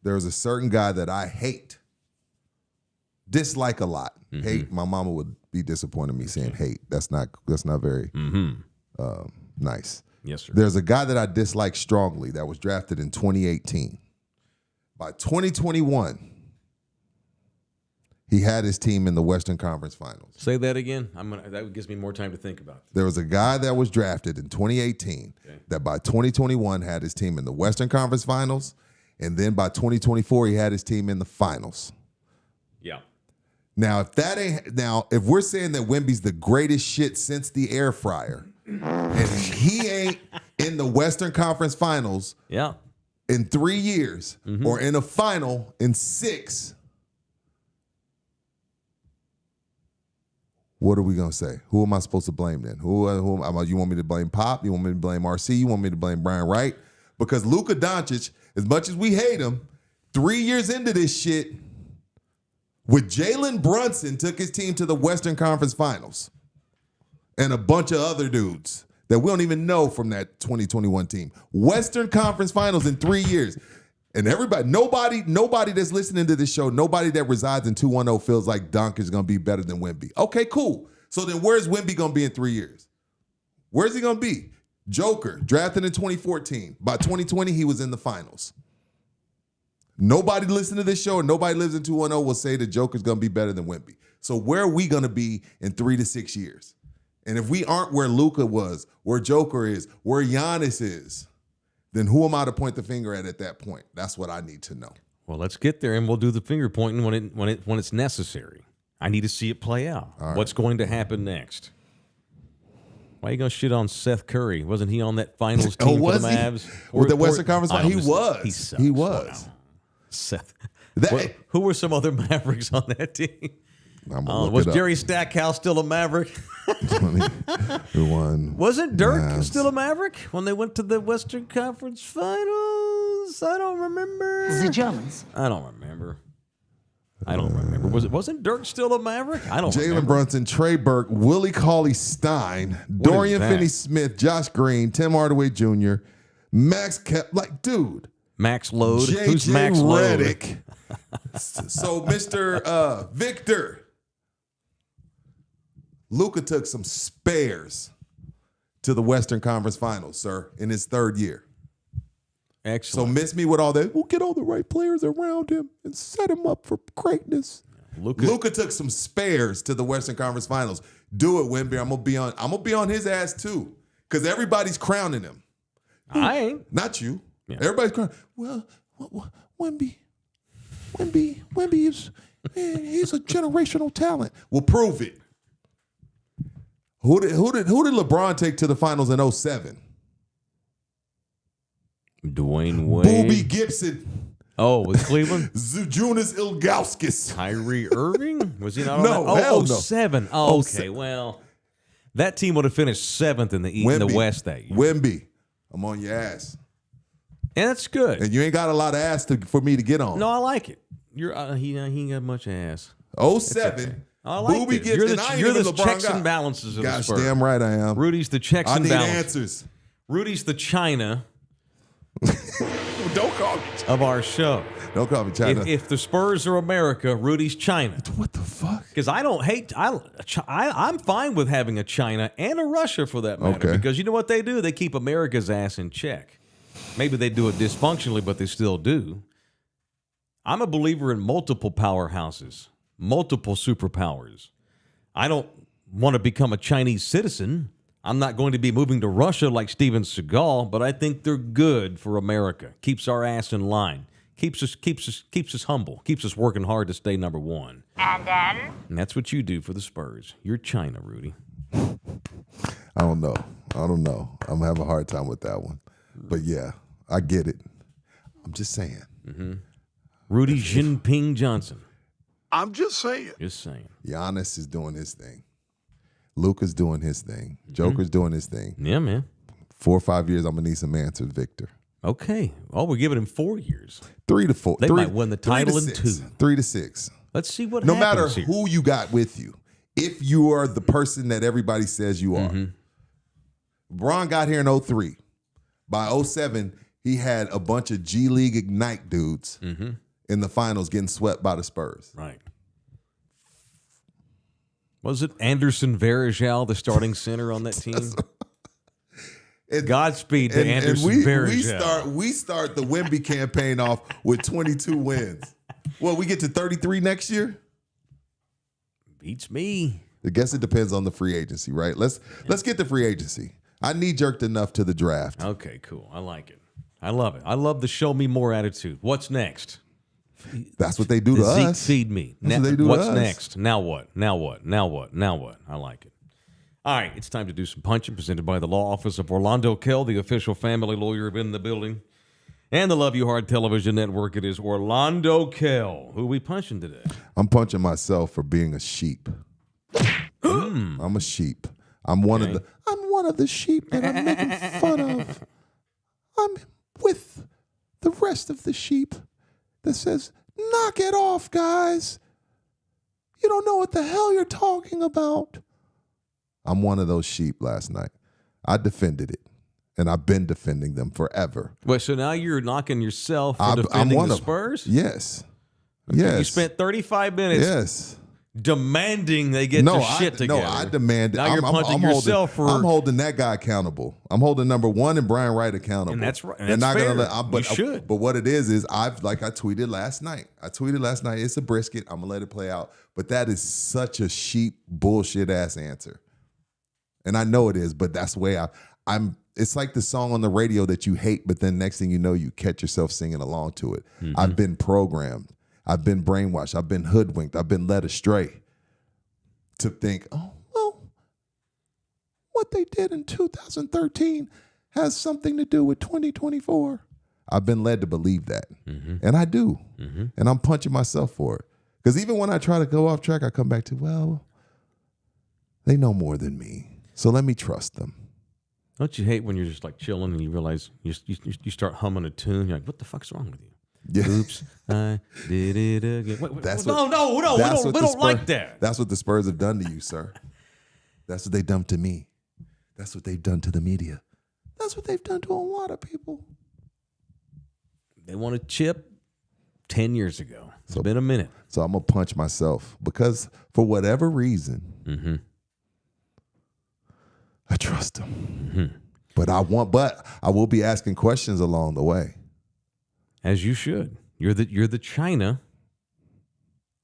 There's a certain guy that I hate, dislike a lot. Hate. My mama would be disappointed in me saying hate. That's not very nice. Yes, sir. There's a guy that I dislike strongly that was drafted in 2018. By 2021, he had his team in the Western Conference Finals. Say that again. That gives me more time to think about it. There was a guy that was drafted in 2018 that by 2021 had his team in the Western Conference Finals, and then by 2024 he had his team in the finals. Yeah. Now, if we're saying that Wemby's the greatest shit since the air fryer, and he ain't in the Western Conference Finals in 3 years or in a final in 6, what are we going to say? Who am I supposed to blame then? You want me to blame Pop? You want me to blame RC? You want me to blame Brian Wright? Because Luka Doncic, as much as we hate him, 3 years into this shit, with Jalen Brunson, took his team to the Western Conference Finals. And a bunch of other dudes that we don't even know from that 2021 team. Western Conference Finals in 3 years. And nobody that's listening to this show, nobody that resides in 210 feels like Donk is going to be better than Wemby. Okay, cool. So then where's Wemby going to be in 3 years? Where's he going to be? Joker, drafted in 2014. By 2020, he was in the finals. Nobody listening to this show and nobody lives in 210 will say that Joker's going to be better than Wemby. So where are we going to be in 3 to 6 years? And if we aren't where Luka was, where Joker is, where Giannis is, then who am I to point the finger at that point? That's what I need to know. Well, let's get there, and we'll do the finger pointing when it's necessary. I need to see it play out. All right. What's going to happen next? Why are you going to shit on Seth Curry? Wasn't he on that finals team for the Mavs? With the Western Conference Finals? He was. He sucks. He was. Wow. Seth. That- Who were some other Mavericks on that team? Was Jerry Stackhouse still a Maverick? Who won? Wasn't Dirk Mavs. still a Maverick when they went to the Western Conference Finals? I don't remember. The Germans. I don't remember. Wasn't Dirk still a Maverick? I don't remember. Jalen Brunson, Trey Burke, Willie Cauley-Stein, Dorian that? Finney-Smith, Josh Green, Tim Hardaway Jr., Max dude. Max Load. Who's JJ Max Load? Redick. So Mr. Victor. Luka took some spares to the Western Conference Finals, sir, in his 3rd year. So Excellent. miss me with all that. We'll get all the right players around him and set him up for greatness. Luka took some spares to the Western Conference Finals. Do it, Wemby. I'm gonna be on his ass too, because everybody's crowning him. I ain't. Not you. Yeah. Everybody's crowning. Well, Wemby is he's a generational talent. Well, prove it. Who did LeBron take to the finals in 07? Dwayne Wade. Boobie Gibson. Oh, with Cleveland? Zujunas Ilgauskas. Kyrie Irving? Was he not No, on that? hell no. 07. Oh, Oh, okay, well, that team would have finished 7th in the West that year. Wemby, I'm on your ass. And that's good. And you ain't got a lot of ass for me to get on. No, I like it. He ain't got much ass. 07. I like Boobie it. Gibson. You're the LeBron checks guy. and balances of the Gosh Spurs. damn right I am. Rudy's the checks I and need balances. answers. Rudy's the China Don't call me China. of our show. Don't call me China. If the Spurs are America, Rudy's China. What the fuck? Because I don't hate. I'm fine with having a China and a Russia for that matter. Okay. Because you know what they do? They keep America's ass in check. Maybe they do it dysfunctionally, but they still do. I'm a believer in multiple powerhouses, multiple superpowers. I don't want to become a Chinese citizen. I'm not going to be moving to Russia like Steven Seagal, but I think they're good for America. Keeps our ass in line. Keeps us humble. Keeps us working hard to stay number one. And then? And that's what you do for the Spurs. You're China, Rudy. I don't know. I'm having a hard time with that one. But yeah, I get it. I'm just saying. Rudy Jinping Johnson. I'm just saying. Just saying. Giannis is doing his thing. Luka's doing his thing. Joker's doing his thing. Yeah, man. 4 or 5 years, I'm going to need some answers, Victor. Okay. Oh, we're giving him 4 years. 3 to 4. They might win the title in 2. 3 to 6. Let's see what No happens matter here. who you got with you, if you are the person that everybody says you are. LeBron got here in 03. By 07, he had a bunch of G League Ignite dudes in the finals getting swept by the Spurs. Right. Was it Anderson Varejao, the starting center on that team? Godspeed to Anderson Varejao. We start the Wemby campaign off with 22 wins. Well, we get to 33 next year? Beats me. I guess it depends on the free agency, right? Let's get the free agency. I knee-jerked enough to the draft. Okay, cool. I like it. I love it. I love the show me more attitude. What's next? That's what they do to Zeke us. feed me. That's what they do to What's us. next? Now what? Now what? Now what? Now what? I like it. All right, it's time to do some punching, presented by the law office of Orlando Kell, the official family lawyer in the building, and the Love You Hard Television Network. It is Orlando Kell. Who we punching today? I'm punching myself for being a sheep. I'm a sheep. I'm one of the sheep that I'm making fun of. I'm with the rest of the sheep that says, knock it off, guys. You don't know what the hell you're talking about. I'm one of those sheep last night. I defended it, and I've been defending them forever. Well, so now you're knocking yourself for defending one the of them. Spurs? Yes. Okay, Yes. You spent 35 minutes Yes. demanding they get their shit together. No, I demand it. Now you're punching yourself I'm holding that guy accountable. I'm holding number 1 and Brian Wright accountable. And that's right. And They're that's not fair. gonna let. You should. But what it is I tweeted last night. It's a brisket. I'm gonna let it play out. But that is such a sheep bullshit ass answer. And I know it is, but that's the way I'm. It's like the song on the radio that you hate, but then next thing you know, you catch yourself singing along to it. I've been programmed. I've been brainwashed. I've been hoodwinked. I've been led astray to think, oh, well, what they did in 2013 has something to do with 2024. I've been led to believe that. And I do. And I'm punching myself for it. Because even when I try to go off track, I come back to, well, they know more than me. So let me trust them. Don't you hate when you're just like chilling and you realize you start humming a tune? You're like, what the fuck's wrong with you? Yeah. Oops, I did it again. Wait, we That's don't like that. That's what the Spurs have done to you, sir. That's what they've done to me. That's what they've done to the media. That's what they've done to a lot of people. They won a chip 10 years ago. It's been a minute. So I'm going to punch myself because for whatever reason, I trust them. But I will be asking questions along the way. As you should. You're the China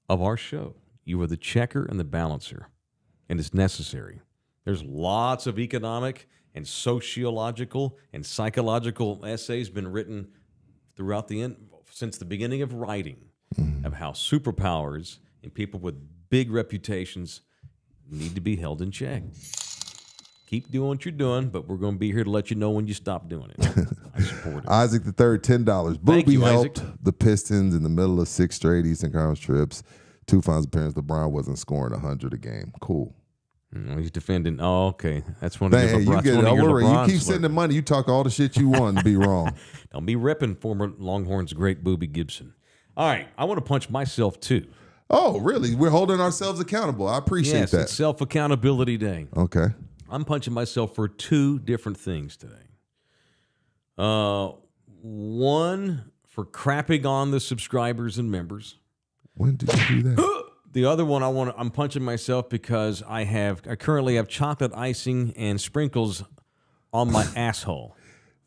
of our show. You are the checker and the balancer, and it's necessary. There's lots of economic and sociological and psychological essays been written throughout since the beginning of writing of how superpowers and people with big reputations need to be held in check. Keep doing what you're doing, but we're going to be here to let you know when you stop doing it. I support it. Isaac the Third, $10. Thank Booby you, helped Isaac. the Pistons in the middle of 6 straight Eastern Conference trips. 2 finals appearances. LeBron wasn't scoring 100 a game. Cool. He's defending. Oh, okay. That's one of Hey, your you LeBron keep sending money. You talk all the shit you want and be wrong. Don't be ripping former Longhorns great Booby Gibson. All right. I want to punch myself, too. Oh, really? We're holding ourselves accountable. I appreciate Yes, that. it's Self-Accountability Day. Okay. I'm punching myself for 2 different things today. One, for crapping on the subscribers and members. When did you do that? The other one I'm punching myself because I currently have chocolate icing and sprinkles on my asshole.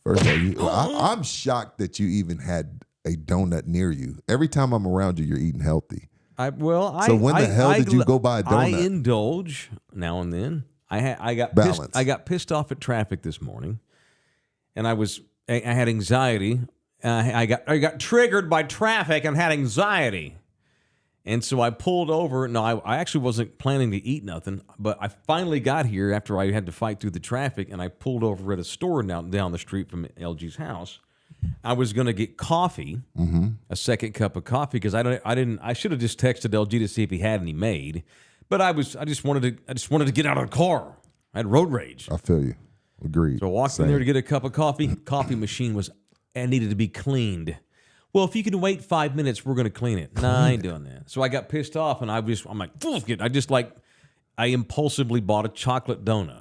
First of all, I'm shocked that you even had a donut near you. Every time I'm around you, you're eating healthy. So when the hell did you go buy a donut? I indulge now and then. I got pissed off at traffic this morning, and I had anxiety. I got triggered by traffic and had anxiety, And so I pulled over. No, I actually wasn't planning to eat nothing, but I finally got here after I had to fight through the traffic, and I pulled over at a store down the street from LG's house. I was going to get coffee, a second cup of coffee, because I should have just texted LG to see if he had any made, but I just wanted to get out of the car. I had road rage. I feel you. Agreed. So I walked in there to get a cup of coffee. Coffee machine needed to be cleaned. Well, if you can wait 5 minutes, we're going to clean it. Nah, I ain't doing that. So I got pissed off, and I'm like, I impulsively bought a chocolate donut.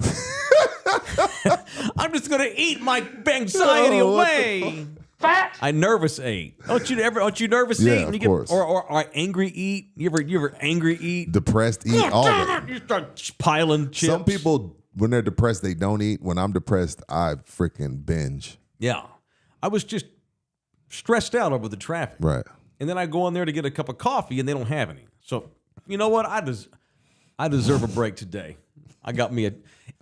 I'm just going to eat my anxiety away. I nervous ate. Don't you nervous eat? Yeah, of course. Or angry eat? You ever angry eat? Depressed eat, all of it. You start piling chips. Some people, when they're depressed, they don't eat. When I'm depressed, I freaking binge. Yeah. I was just stressed out over the traffic. Right. And then I go in there to get a cup of coffee, and they don't have any. So, you know what? I deserve a break today. I got me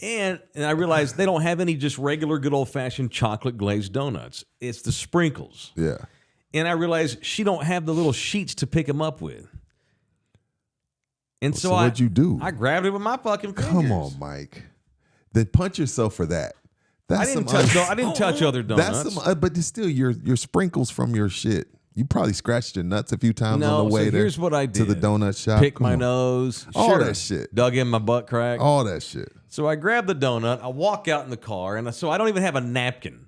and I realized they don't have any just regular good old-fashioned chocolate glazed donuts. It's the sprinkles. Yeah. And I realized she don't have the little sheets to pick them up with. And so what'd you do? I grabbed it with my fucking fingers. Come on, Mike. Then punch yourself for that. I didn't touch other donuts. That's but it's still your sprinkles from your shit. You probably scratched your nuts a few times on the way there. Here's what I did. To the donut shop. Pick my nose. All that shit. Dug in my butt crack. All that shit. So I grab the donut. I walk out in the car, and so I don't even have a napkin.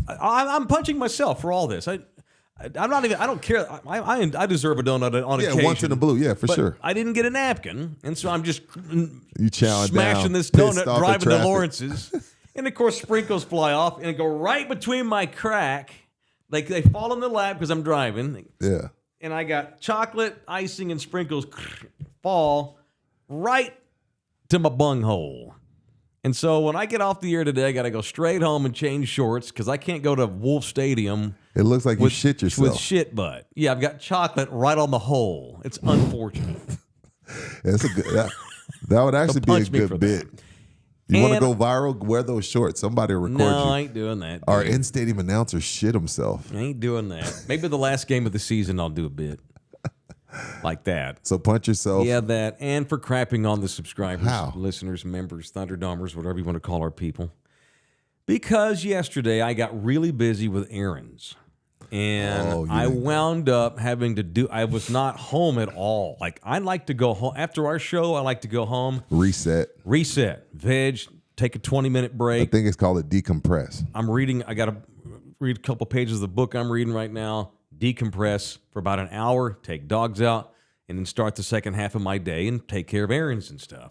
I'm punching myself for all this. I'm not even. I don't care. I deserve a donut on occasion. Yeah, once in a blue. Yeah, for sure. I didn't get a napkin, and so I'm just smashing this donut, driving to Lawrence's, and of course sprinkles fly off and go right between my crack. Like they fall in the lap because I'm driving. Yeah. And I got chocolate, icing, and sprinkles fall right to my bunghole. And so when I get off the air today, I got to go straight home and change shorts because I can't go to Wolf Stadium. It looks like you shit yourself. With shit butt. Yeah, I've got chocolate right on the hole. It's unfortunate. That's a good. That would actually be a good bit. You want to go viral? Wear those shorts. Somebody will record you. No, I ain't doing that. Our in-stadium announcer shit himself. I ain't doing that. Maybe the last game of the season I'll do a bit like that. So punch yourself. Yeah, that. And for crapping on the subscribers, How? listeners, members, Thunderdomers, whatever you want to call our people. Because yesterday I got really busy with errands. And I wound up having to do, I was not home at all. Like, I like to go home. After our show, I like to go home. Reset, veg, take a 20-minute break. I think it's called a decompress. I got to read a couple pages of the book I'm reading right now, decompress for about an hour, take dogs out, and then start the second half of my day and take care of errands and stuff.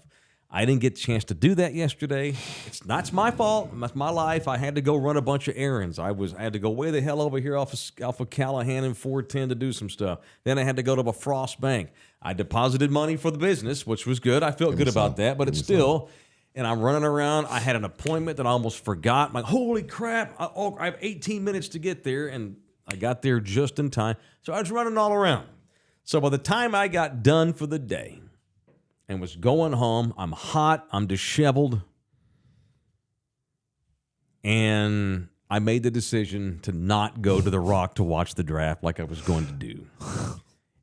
I didn't get a chance to do that yesterday. It's not my fault. It's my life. I had to go run a bunch of errands. I had to go way the hell over here off of Callahan and 410 to do some stuff. Then I had to go to a Frost Bank. I deposited money for the business, which was good. I felt good about that, but it's still, and I'm running around. I had an appointment that I almost forgot. I'm like, holy crap, I have 18 minutes to get there, and I got there just in time. So I was running all around. So by the time I got done for the day, and was going home. I'm hot. I'm disheveled. And I made the decision to not go to the Rock to watch the draft like I was going to do.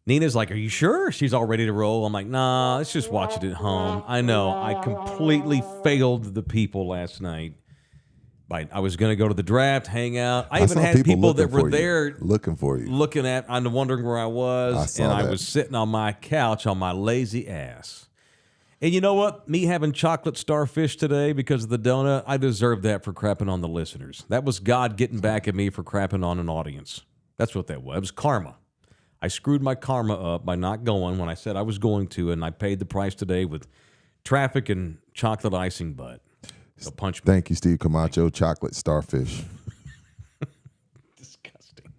Nina's like, are you sure? She's all ready to roll. I'm like, nah, let's just watch it at home. I know. I completely failed the people last night. I was going to go to the draft, hang out. I even had people that were there looking for you, I'm wondering where I was. I was sitting on my couch on my lazy ass. And you know what? Me having chocolate starfish today because of the donut, I deserve that for crapping on the listeners. That was God getting back at me for crapping on an audience. That's what that was. It was karma. I screwed my karma up by not going when I said I was going to, and I paid the price today with traffic and chocolate icing butt. So punch me. Thank you, Steve Camacho. Chocolate starfish. Disgusting.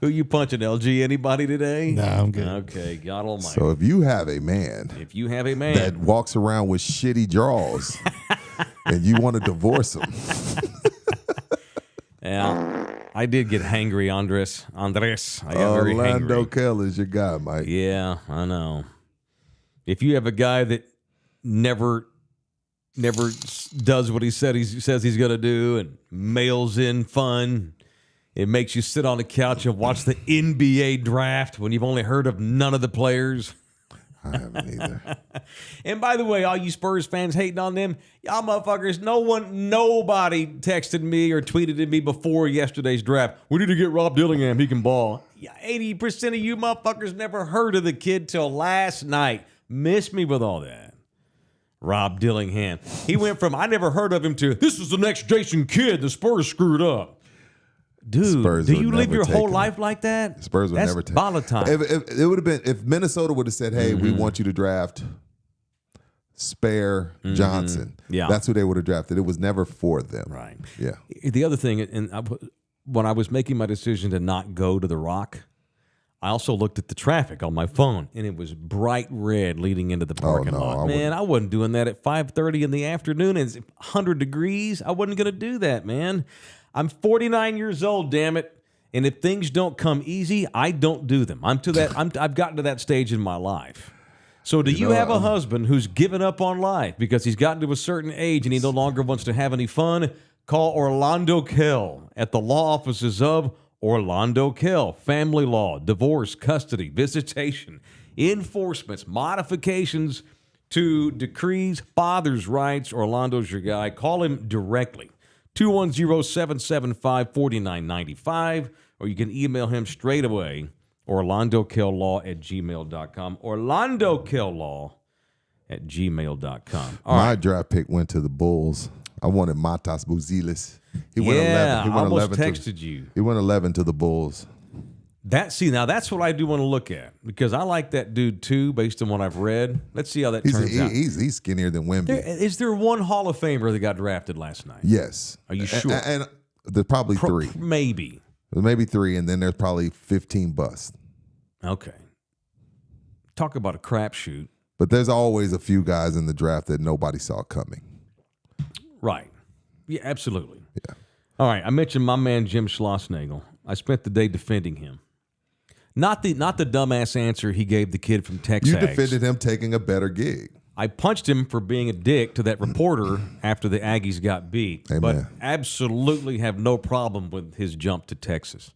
Who you punching, LG? Anybody today? No, I'm good. Okay, God almighty. So if you have a man that walks around with shitty draws and you want to divorce him. Yeah, I did get hangry, Andres. I got very hangry. Orlando Kell is your guy, Mike. Yeah, I know. If you have a guy that never does what he says he's going to do and mails in fun, It makes you sit on the couch and watch the NBA draft when you've only heard of none of the players. I haven't either. And by the way, all you Spurs fans hating on them, y'all motherfuckers, nobody texted me or tweeted at me before yesterday's draft. We need to get Rob Dillingham. He can ball. 80% of you motherfuckers never heard of the kid till last night. Miss me with all that. Rob Dillingham. He went from I never heard of him to this is the next Jason Kidd. The Spurs screwed up. Dude, Spurs do would you live never your take whole him. life like that? Spurs would That's never take volatile. If it would have been if Minnesota would have said, "Hey, we want you to draft Spare Johnson," Yeah. that's who they would have drafted. It was never for them. Right. Yeah. The other thing, when I was making my decision to not go to the Rock, I also looked at the traffic on my phone, and it was bright red leading into the parking no, lot. I Man, I wasn't doing that at 5:30 in the afternoon. It's 100 degrees. I wasn't going to do that, man. I'm 49 years old, damn it. And if things don't come easy, I don't do them. I've gotten to that stage in my life. So do you have a husband who's given up on life because he's gotten to a certain age and he no longer wants to have any fun? Call Orlando Kell at the law offices of Orlando Kell. Family law, divorce, custody, visitation, enforcements, modifications to decrees, father's rights. Orlando's your guy. Call him directly. 210-775-4995, or you can email him straight away, orlandokell@gmail.com, orlandokell@gmail.com. My draft pick went to the Bulls. I wanted Matas Buzelis. He went 11. Yeah, He I went almost 11 texted you. He went 11 to the Bulls. Now that's what I do want to look at because I like that dude too, based on what I've read. Let's see how that turns out. He's skinnier than Wemby. Is there one Hall of Famer that got drafted last night? Yes. Are you sure? And there's probably three. Maybe. Maybe three, and then there's probably 15 busts. Okay. Talk about a crapshoot. But there's always a few guys in the draft that nobody saw coming. Right. Yeah, absolutely. Yeah. All right. I mentioned my man Jim Schlossnagle. I spent the day defending him. Not the dumbass answer he gave the kid from Texas. You defended him taking a better gig. I punched him for being a dick to that reporter after the Aggies got beat. Amen. But absolutely have no problem with his jump to Texas.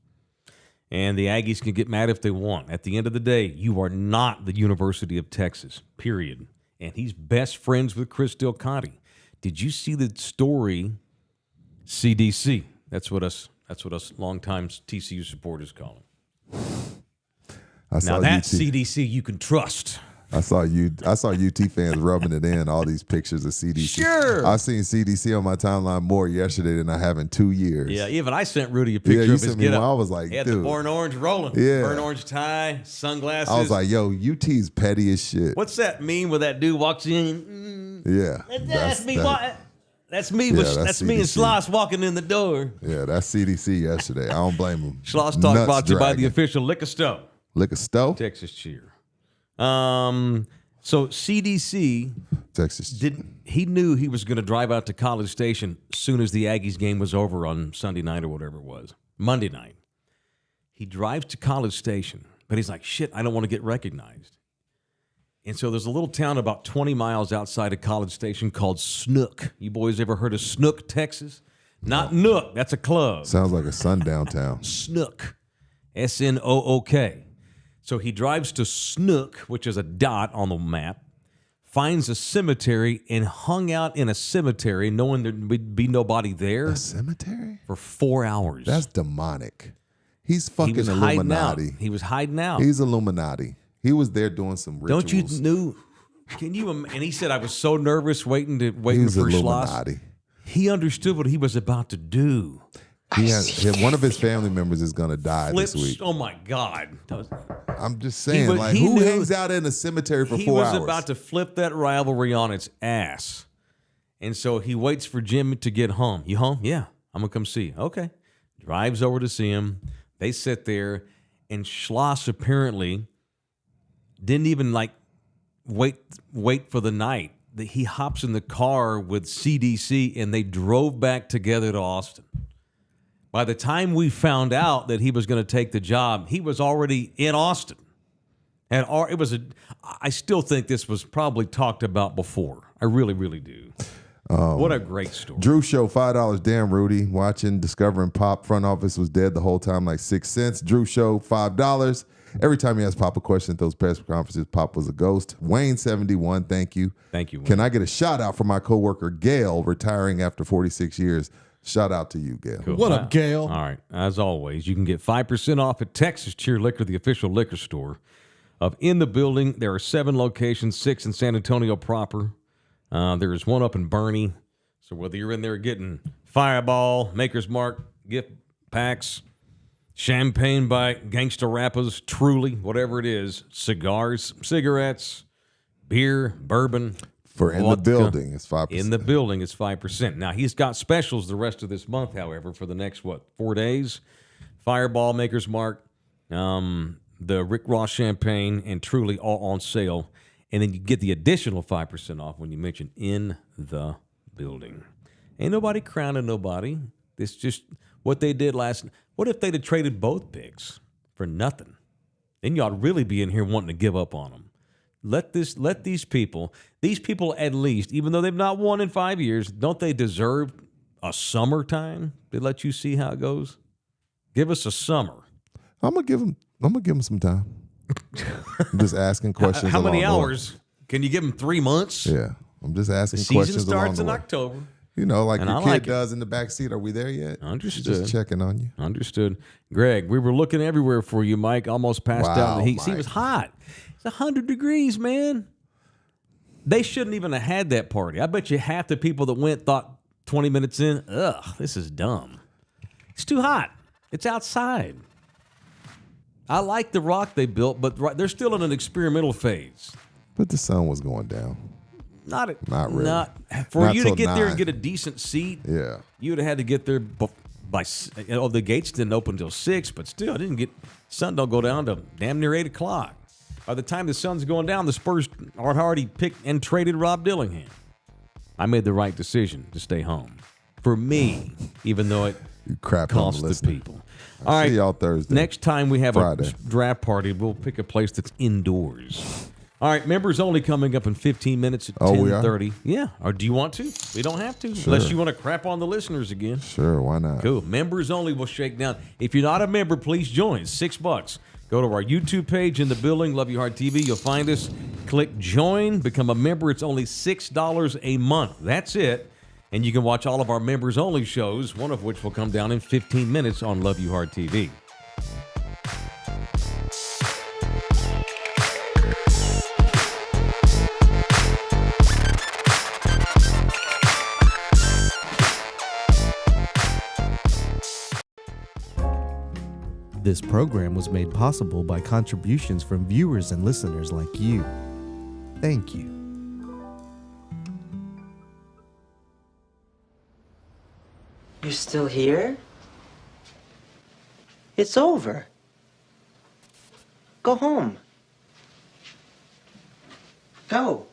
And the Aggies can get mad if they want. At the end of the day, you are not the University of Texas, period. And he's best friends with Chris Del Conte. Did you see the story? CDC. That's what us longtime TCU supporters call him. Now that's CDC you can trust. I saw UT fans rubbing it in, all these pictures of CDC. Sure. I've seen CDC on my timeline more yesterday than I have in 2 years. Yeah, even I sent Rudy a picture you of his sent me get one. up. I was like, he had dude. the burnt orange rolling. Yeah. Burnt orange tie, sunglasses. I was like, yo, UT's petty as shit. What's that meme where that dude walks in? Yeah. That's me. That's me. Yeah, That's me and CDC. Schloss walking in the door. Yeah, that's CDC yesterday. I don't blame him. Schloss Talk Nuts brought to you by the dragging. official Liquor Store, Liquor Stowe? Texas Cheer. So CDC Texas. he knew he was going to drive out to College Station as soon as the Aggies game was over on Sunday night or whatever it was, Monday night. He drives to College Station, but he's like, shit, I don't want to get recognized. And so there's a little town about 20 miles outside of College Station called Snook. You boys ever heard of Snook, Texas? Not Nook, that's a club. Sounds like a sundown town. Snook, Snook. So he drives to Snook, which is a dot on the map, finds a cemetery, and hung out in a cemetery knowing there would be nobody there A cemetery? for 4 hours. That's demonic. He's he fucking was hiding out. Illuminati. He was hiding out. He's Illuminati. He was there doing some rituals. Don't you know? Can you? And he said, "I was so nervous waiting He's for Schloss." Illuminati. He understood what he was about to do. One of his family members is going to die Flips. this week. Oh my God! I'm just saying, was- like, he who knew- hangs out in a cemetery for He 4 was hours? about to flip that rivalry on its ass, and so he waits for Jim to get home. You home? Yeah, I'm gonna come see you. Okay. Drives over to see him. They sit there, and Schloss apparently didn't even like wait for the night. He hops in the car with CDC, and they drove back together to Austin. By the time we found out that he was going to take the job, he was already in Austin. And I still think this was probably talked about before. I really, really do. What a great story. Drew Show, $5. Damn, Rudy. Watching, discovering Pop front office was dead the whole time, like 6 cents. Drew Show, $5. Every time he asked Pop a question at those press conferences, Pop was a ghost. Wayne, 71, thank you. Thank you, Wayne. Can I get a shout out for my coworker, Gail, retiring after 46 years? Shout out to you, Gail. Cool. What up, Gail? All right. As always, you can get 5% off at Texas Cheer Liquor, the official liquor store of In the Building. There are 7 locations, 6 in San Antonio proper. There is one up in Bernie. So whether you're in there getting Fireball, Maker's Mark, gift packs, champagne by Gangsta Rappers, Truly, whatever it is, cigars, cigarettes, beer, bourbon. For In the vodka. Building, it's 5%. In the Building, it's 5%. Now, he's got specials the rest of this month, however, for the next, 4 days? Fireball, Maker's Mark, the Rick Ross champagne, and Truly all on sale. And then you get the additional 5% off when you mention In the Building. Ain't nobody crowning nobody. It's just what they did last night. What if they'd have traded both picks for nothing? Then y'all really be in here wanting to give up on them. Let these people at least, even though they've not won in 5 years, don't they deserve a summertime to let you see how it goes? Give us a summer. I'm gonna give him some time. I'm just asking questions. How many along the way. hours? Can you give them 3 months? Yeah, I'm just asking The season questions along starts the in way. October. You know, like And your I kid like it. does in the back seat. Are we there yet? Understood. Just checking on you. Understood. Greg, we were looking everywhere for you, Mike. Almost passed out in the Wow, heat. See, it Mike. was hot. It's 100 degrees, man. They shouldn't even have had that party. I bet you half the people that went thought 20 minutes in, ugh, this is dumb. It's too hot. It's outside. I like the rock they built, but they're still in an experimental phase. But the sun was going down. Not really. For Not you to till get there 9. and get a decent seat. Yeah. You would have had to get there by the gates didn't open until 6, but still, sun don't go down to damn near 8 o'clock. By the time the sun's going down, the Spurs are already picked and traded Rob Dillingham. I made the right decision to stay home. For me, even though it You crap costs on the listening. people. All right. See y'all Thursday. Next time we have Friday. a draft party, we'll pick a place that's indoors. All right, members only coming up in 15 minutes at Oh, we are? 10:30. Yeah. Or do you want to? We don't have to. Unless you want to crap on the listeners again. Sure, why not? Cool. Members only will shake down. If you're not a member, please join. $6. Go to our YouTube page In the Building, Love You Hard TV. You'll find us. Click join. Become a member. It's only $6 a month. That's it. And you can watch all of our members only shows, one of which will come down in 15 minutes on Love You Hard TV. This program was made possible by contributions from viewers and listeners like you. Thank you. You're still here? It's over. Go home. Go.